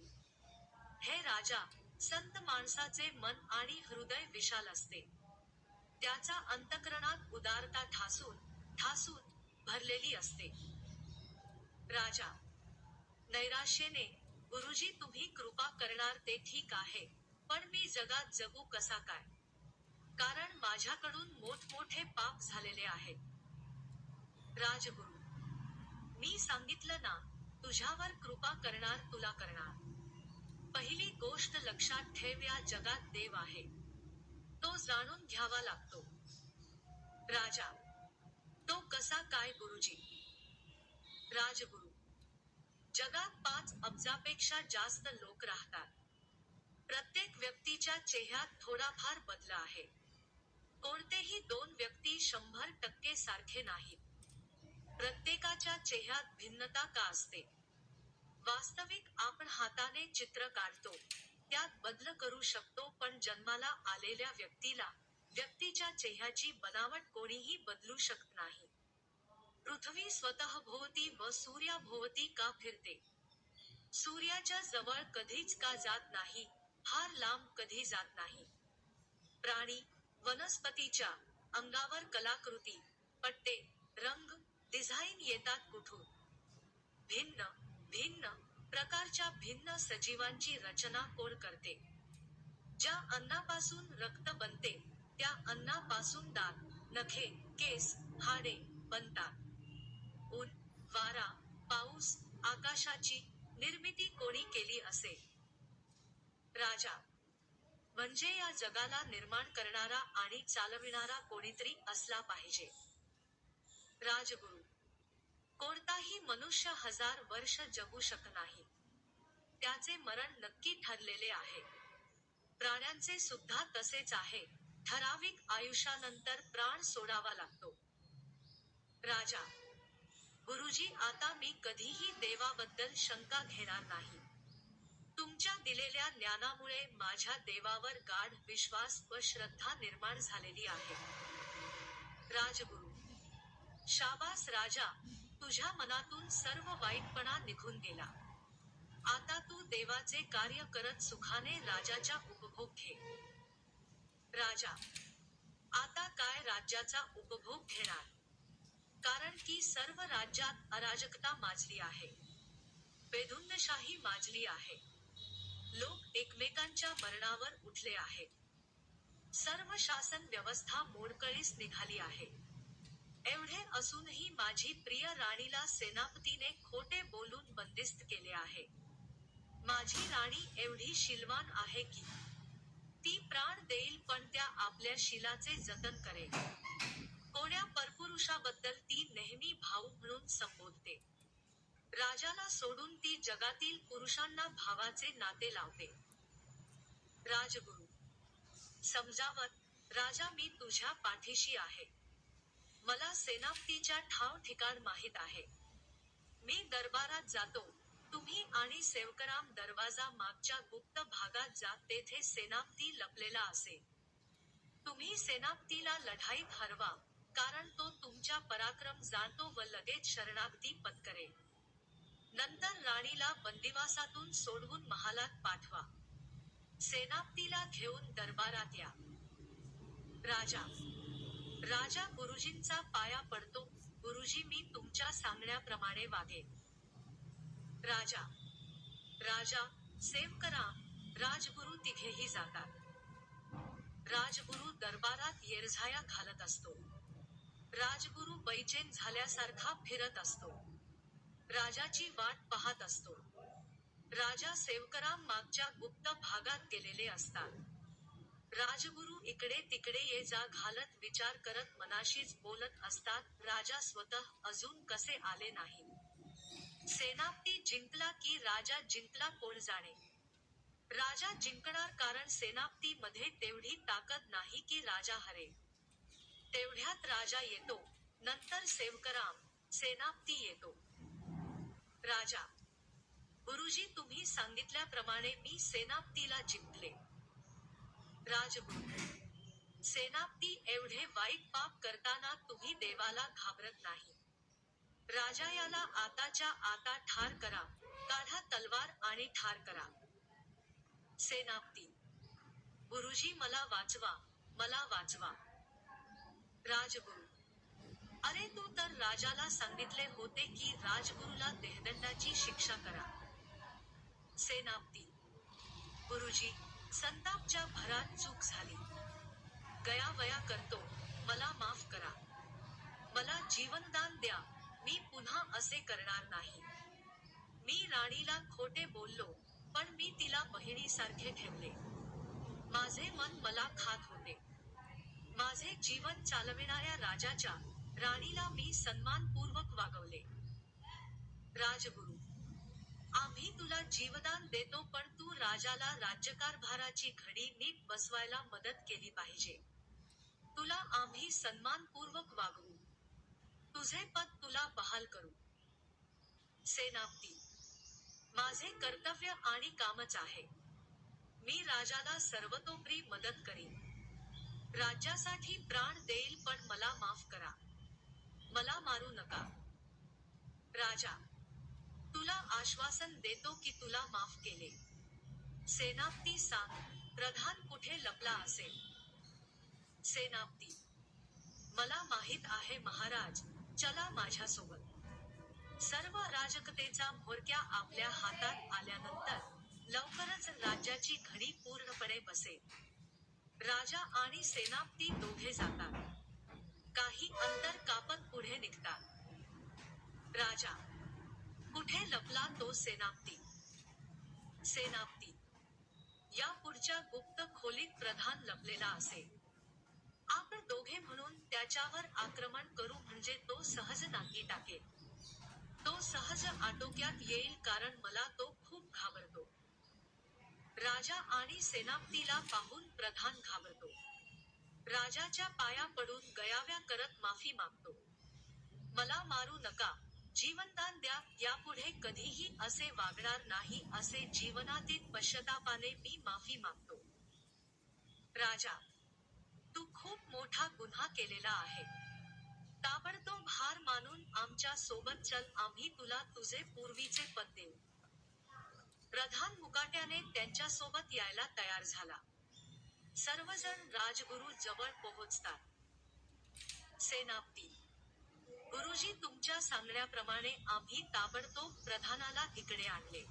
हे राजा, संत माणसाचे मन आणि हृदय विशाल असते. त्याचा अंतःकरणात उदारता ठासून ठासून भरलेली असते. राजा. नैराश्येने, गुरुजी तुम्ही कृपा करणार ते ठीक आहे, पण मी जगात जगू कसा काय? कारण माझ्याकडून मोठमोठे पाप झालेले आहेत. राजगुरू. मी सांगितलं ना, तुझ्यावर कृपा करणार तुला करणार. पहिली गोष्ट लक्षात ठेव या जगात देव आहे. तो जाणून घ्यावा लागतो. राजा. तो कसा काय गुरुजी? राजगुरू. जगात 5 अब्जापेक्षा जास्त लोक राहतात. प्रत्येक व्यक्तीच्या चेहऱ्यात थोडाफार बदल आहे. कोणतेही 2 व्यक्ती 100% सारखे नाहीत. प्रत्येकाच्या चेहऱ्यात भिन्नता का असते? वास्तविक आपण हाताने चित्र काढतो, त्यात बदल करू शकतो पण जन्माला आलेल्या व्यक्तीच्या चेहऱ्याची बनावट कोणीही बदलू शकत नाही. पृथ्वी स्वतःभोवती व सूर्याभोवती का फिरते? सूर्याच्या जवळ कधीच का जात नाही, फार लांब कधी जात नाही. प्राणी, वनस्पतीच्या अंगावर कलाकृती, पट्टे, रंग, डिझाईन येतात कुठून? भिन्न भिन्न प्रकारच्या भिन्न सजीवांची रचना कोण करते? ज्या अन्नापासून रक्त बनते, त्या अन्नापासून दात, नखे, केस, हाडे बनतात. ऊन, वारा, पाऊस, आकाशाची निर्मिती कोणी केली असेल? राजा. म्हणजे या जगाला निर्माण करणारा आणि चालविणारा कोणीतरी असला पाहिजे. राजगुरू. कोणताही मनुष्य 1000 वर्ष जगू शकत नाही. त्याचे मरण नक्की ठरलेले आहे. प्राण्यांचे सुद्धा तसेच आहे, ठराविक आयुष्यानंतर प्राण सोडावा लागतो. राजा. गुरुजी आता मी कधीही देवाबद्दल शंका घेणार नाही. तुमच्या दिलेल्या ज्ञानामुळे माझ्या देवावर गाढ विश्वास व श्रद्धा निर्माण झालेली आहे. राजगुरू. शाबास राजा, तुझ्या मनातून सर्व वाईटपणा निघून गेला. आता तू देवाचे कार्य करत सुखाने राजाच्या उपभोग घे. राजा. आता काय राज्याचा उपभोग घेणार? कारण की सर्व राज्यात अराजकता माजली आहे. बेधुंदशाही माजली आहे. लोक एकमेकांच्या मरणावर उठले आहेत. सर्व शासन व्यवस्था मोडकळीस निघाली आहे. एवढे असूनही माझी प्रिय राणीला सेनापतीने खोटे बोलून बंदिस्त केले आहे. माझी राणी एवढी शीलवान आहे की ती प्राण देईल पण त्या आपल्या शीलाचे जतन करेल. कोण्या परपुरुषाबद्दल ती नेहमी भाऊ म्हणून संबोधते. राजाला सोडून ती जगातील पुरुषांना भावाचे नाते लावते. राजगुरू. समजावत, राजा मी तुझ्या पाठीशी आहे. मला सेनापतीच्या ठाव ठिकाण माहीत आहे. मी दरबारात जातो, तुम्ही आणि सेवकराम दरवाजा मागच्या गुप्त भागात जा तेथे सेनापती लपलेला असेल. तुम्ही सेनापतीला लढाईत हरवा, कारण तो तुमच्या पराक्रम जाणतो व लगेच शरणागती पत्करेल. नंतर राणीला बंदिवासातून सोडवून महालात पाठवा. सेनापतीला घेऊन दरबारात या. राजा. राजा गुरुजींचा पाया पडतो, गुरुजी मी तुमच्या सांगण्याप्रमाणे वागेन. राजा. राजा, सेवकराम, राजगुरू तिघेही जातात. राजगुरू दरबारात येरझाया घालत असतो. राजगुरू बैचेन झाल्यासारखा फिरत असतो. राजाची वाट पाहत असतो. राजा सेवकराम मागच्या गुप्त भागात गेलेले असतात. राजगुरू इकडे तिकडे ये जा घालत विचार करत मनाशीच बोलत असतात. राजा स्वतः अजून कसे आले नाही. सेनापती जिंकला की राजा जिंकला कोण जाणे. राजा जिंकणार कारण सेनापती मध्ये तेवढी ताकद नाही की राजा हरेल. तेवढ्यात राजा येतो, नंतर सेवकराम, सेनापती येतो. राजा. गुरुजी तुम्ही सांगितल्याप्रमाणे मी सेनापतीला जिंकले. राजगुरू. सेनापती, एवढे वाईट पाप करताना तुम्ही देवाला घाबरत नाही. राजा, याला आताच्या आता ठार करा, काढा तलवार आणि ठार करा. सेनापती, गुरुजी, मला वाचवा, मला वाचवा. राजगुरू, अरे तू तर राजाला सांगितले होते की राजगुरूला देहदंडाची शिक्षा करा. सेनापती, गुरुजी, संतापच्या भरात चूक झाली. गयावया करतो, मला माफ करा. मला जीवनदान द्या, मी पुन्हा असे करणार नाही. मी राणीला खोटे बोललो, पण मी तिला बहिणीसारखे ठेवले. माझे मन मला खात होते. माझे जीवन चालविणाऱ्या राजाच्या राणीला मी सन्मानपूर्वक वागवले. राजगुरू, आम्ही तुला जीवदान देतो, पण तू राजाला राज्यकारभाराची घडी नीट बसवायला मदत केली पाहिजे. तुला आम्ही सन्मानपूर्वक वागवू. तुझे पद तुला बहाल करू. सेनापती, माझे कर्तव्य आणि कामच आहे. मी राजाला सर्वतोपरी मदत करीन. राज्यासाठी प्राण देईल, पण मला माफ करा. मला मारू नका. राजा, तुला आश्वासन देतो की तुला माफ केले. सेनापती, सांग, प्रधान कुठे लपला असेल? सेनापती, मला माहित आहे महाराज, चला माझ्यासोबत. सर्व राजकतेचा म्होरक्या आपल्या हातात आल्यानंतर लवकरच राज्याची घडी पूर्णपणे बसेल. राजा आणि सेनापती दोघे जातात. काही अंतर कापत पुढे निघतात. राजा, कुठे लपला तो सेनापती? सेनापती, या पुढच्या गुप्त खोलीत प्रधान लपलेला असेल. आपण दोघे म्हणून त्याच्यावर आक्रमण करू, म्हणजे तो सहज नांगी टाकेल. तो सहज आटोक्यात येईल, कारण मला तो खूप घाबरतो. राजा आणि सेनापतीला पाहून प्रधान घाबरतो. राजाच्या पाया पडून गयाव्या करत माफी मागतो. मला मारू नका, जीवनदान द्या, यापुढे कधीही असे वागणार नाही, असे जीवनातीत पश्चातापाने मी माफी मागतो. राजा, तू खूप मोठा गुन्हा केलेला आहे. ताबडतोब हार मानून आमच्या सोबत चल, आम्ही तुला तुझे पूर्वीचे पद देऊ. प्रधान मुकाट्याने त्यांच्यासोबत यायला तयार झाला. सर्वजण राजगुरू जवळ पोहोचतात. सेनापती, गुरुजी, तुमच्या सांगण्याप्रमाणे आम्ही ताबडतोब प्रधानाला इकडे आणले.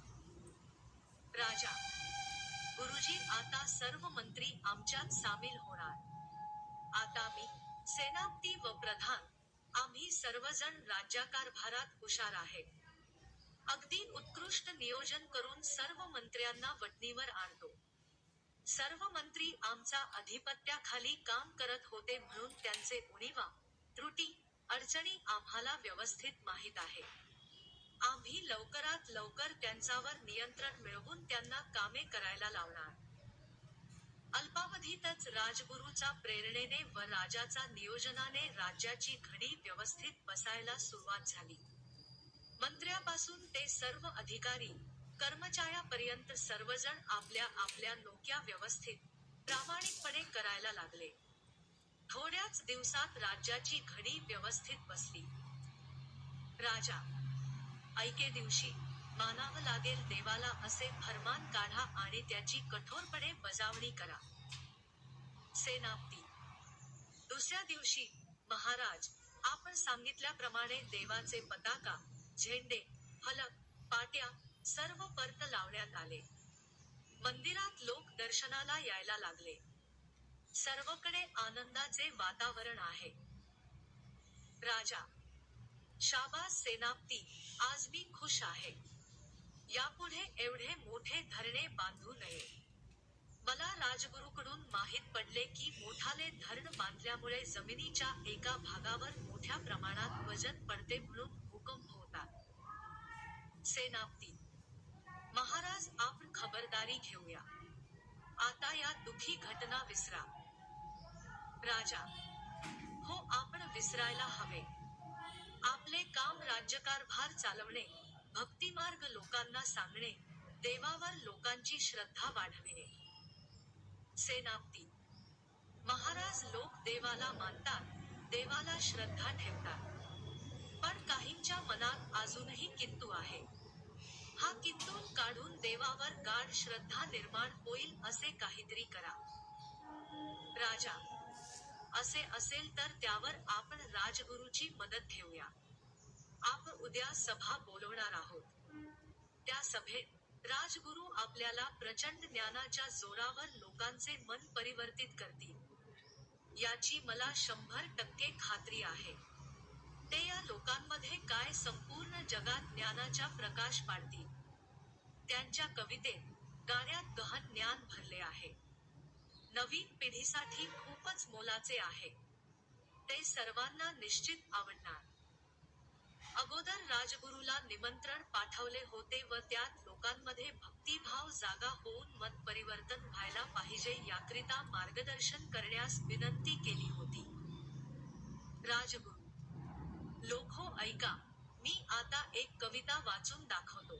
राजा, गुरुजी, आता सर्व मंत्री आमच्यात सामील होणार. आता मी, सेनापती व प्रधान, आम्ही सर्वजण राज्यकारभारात हुशार आहे. अगदी उत्कृष्ट नियोजन करून सर्व मंत्र्यांना वठणीवर आणतो. सर्व मंत्री आमचा अधिपत्याखाली काम करत होते, म्हणून त्यांचे उणीवा, त्रुटी, अडचणी आम्हाला व्यवस्थित माहीत आहे. आम्ही लवकरात लवकर त्यांच्यावर नियंत्रण मिळवून त्यांना कामे करायला लावणार. अल्पावधीतच राजगुरूचा प्रेरणेने व राजाचा नियोजनाने राज्याची घडी व्यवस्थित बसायला सुरुवात झाली. मंत्र्यापासून ते सर्व अधिकारी, कर्मचाऱ्यापर्यंत सर्वजण आपल्या आपल्या नोकऱ्या व्यवस्थित, प्रामाणिकपणे करायला लागले. थोड्याच दिवसात राज्याची घडी व्यवस्थित बसली. राजा, ऐके दिवशी, मानावं लागेल देवाला असे फर्मान काढा आणि त्याची कठोरपणे बजावणी करा. सेनापती, दुसऱ्या दिवशी, महाराज, आपण सांगितल्याप्रमाणे देवाचे पताका, झेंडे, फलक, पाट्या, सर्व परत लावण्यात आले. मंदिरात लोक दर्शनाला यायला लागले. सर्वकडे आनंदाचे वातावरण आहे. राजा, शाबास सेनापती, आज मी खुश आहे. यापुढे एवढे मोठे धरणे बांधू नये. मला राजगुरूकडून माहीत पडले की मोठाले धरण बांधल्यामुळे जमिनीच्या एका भागावर मोठ्या प्रमाणात वजन पडते, म्हणून भूकंप होतात. सेनापती, महाराज, आपण खबरदारी घेऊया. आता या दुःखी घटना विसरा. राजा, हो, आपण विसरायला हवे. आपले काम राज्यकारभार चालवणे, भक्तिमार्ग लोकांना सांगणे, देवावर लोकांची श्रद्धा वाढविणे. सेनापती, महाराज लोक देवाला मानतात, देवाला श्रद्धा ठेवतात. पण काहींच्या मनात अजूनही किंतु आहे. हा किंतु काढून देवावर गाढ श्रद्धा निर्माण होईल असे काहीतरी करा. राजा. असे असेल तर त्यावर आपण राजगुरूची मदत घेऊया. आपण उद्या सभा बोलवणार आहोत. त्या सभेत राजगुरू आपल्याला प्रचंड ज्ञानाच्या जोरावर लोकांचे मन परिवर्तित करतील. याची मला 100% खात्री आहे. ते या लोकांमध्ये काय संपूर्ण जगात ज्ञानाचा प्रकाश पाडतील. त्यांच्या कवितेत, गाण्यात गहन ज्ञान भरले आहे. नवीन पिढीसाठी खूपच मोलाचे आहे. ते सर्वांना निश्चित आवडणार. अगोदर राजगुरूला निमंत्रण पाठवले होते व त्यात लोकांमध्ये भक्तिभाव जागा होऊन मत परिवर्तन व्हायला पाहिजे याकरिता मार्गदर्शन करण्यास विनंती केली होती. राजगुरू. लोको ऐका, मी आता एक कविता वाचून दाखवतो.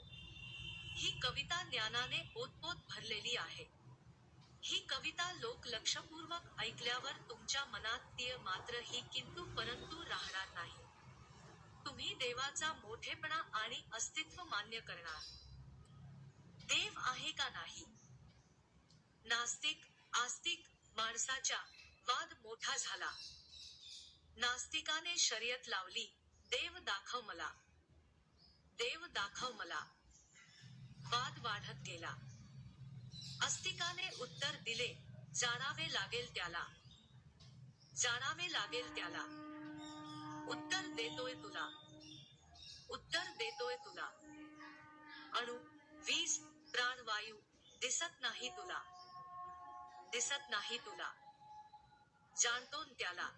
ही कविता ज्ञानाने ओतपोत भरलेली आहे. ही कविता लोक लक्षपूर्वक ऐकल्यावर तुमच्या मनात तीळ मात्र ही किंतु परंतु राहणार नाही. तुम्ही देवाचा मोठेपणा आणि अस्तित्व मान्य करणार. देव आहे का नाही? नास्तिक, आस्तिक, माणसाच्या वाद मोठा झाला. नास्तिकाने शर्यत लावली, देव दाखव मला. देव दाखव मला. वाद वाढत गेला. आस्तिकाने उत्तर दिले, जाणावे लागेल त्याला. जाणावे लागेल त्याला. उत्तर देतोय तुला. उत्तर देतोय तुला. अणु, वीज, प्राणवायू, दिसत नाही तुला. दिसत नाही तुला. जाणतो न त्याला.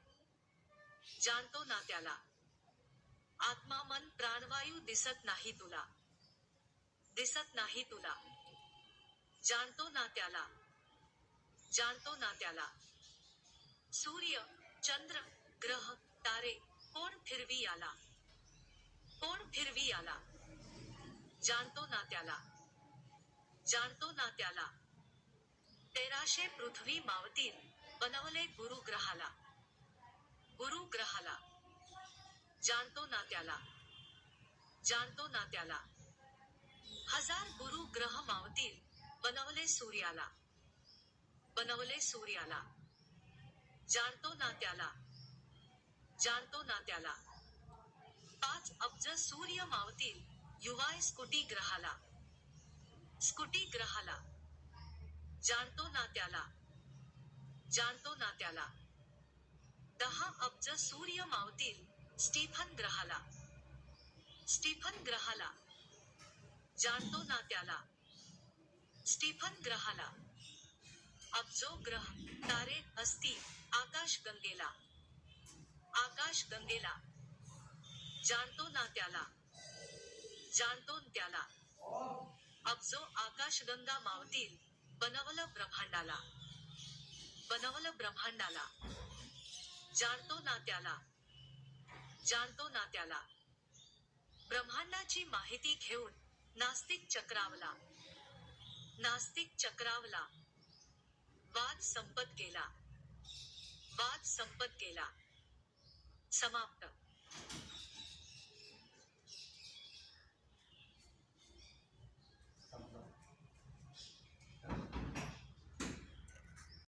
जाणतो ना त्याला. आत्मा मन प्राणवायू दिसत नाही तुला. दिसत नाही तुला. जाणतो ना त्याला. जाणतो ना त्याला. सूर्य, चंद्र, ग्रह, तारे, कोण फिरवी आला. कोण फिरवी आला. जाणतो ना त्याला. जाणतो ना त्याला. 1300 पृथ्वी मावतील, बनवले गुरु ग्रहाला. गुरु ग्रहाला. जाणतो ना त्याला. जाणतो ना त्याला. 1000 गुरु ग्रह मावतील, बनवले सूर्याला. बनवले सूर्याला. जाणतो ना त्याला. जाणतो ना त्याला. 5 अब्ज सूर्य मावतील, युवाय स्कुटी ग्रहाला. स्कुटी ग्रहाला. जाणतो ना त्याला. जाणतो ना त्याला. 10 अब्ज सूर्य मावतील, स्टीफन ग्रहाला. स्टीफन ग्रहाला. जाणतो ना त्याला. स्टीफन ग्रहाला. अब्जो ग्रह, तारे, असती, आकाश गंगेला. आकाश गंगेला. जाणतो ना त्याला. जाणतो न त्याला. अब्जो आकाशगंगा मावतील, बनवलं ब्रह्मांडाला. बनवलं ब्रह्मांडाला. जाणतो ना त्याला. जाणतो ना त्याला. ब्रह्मांडाची माहिती घेऊन, नास्तिक चक्रावला. नास्तिक चक्रावला. वाद संपत गेला. वाद संपत गेला. समाप्त.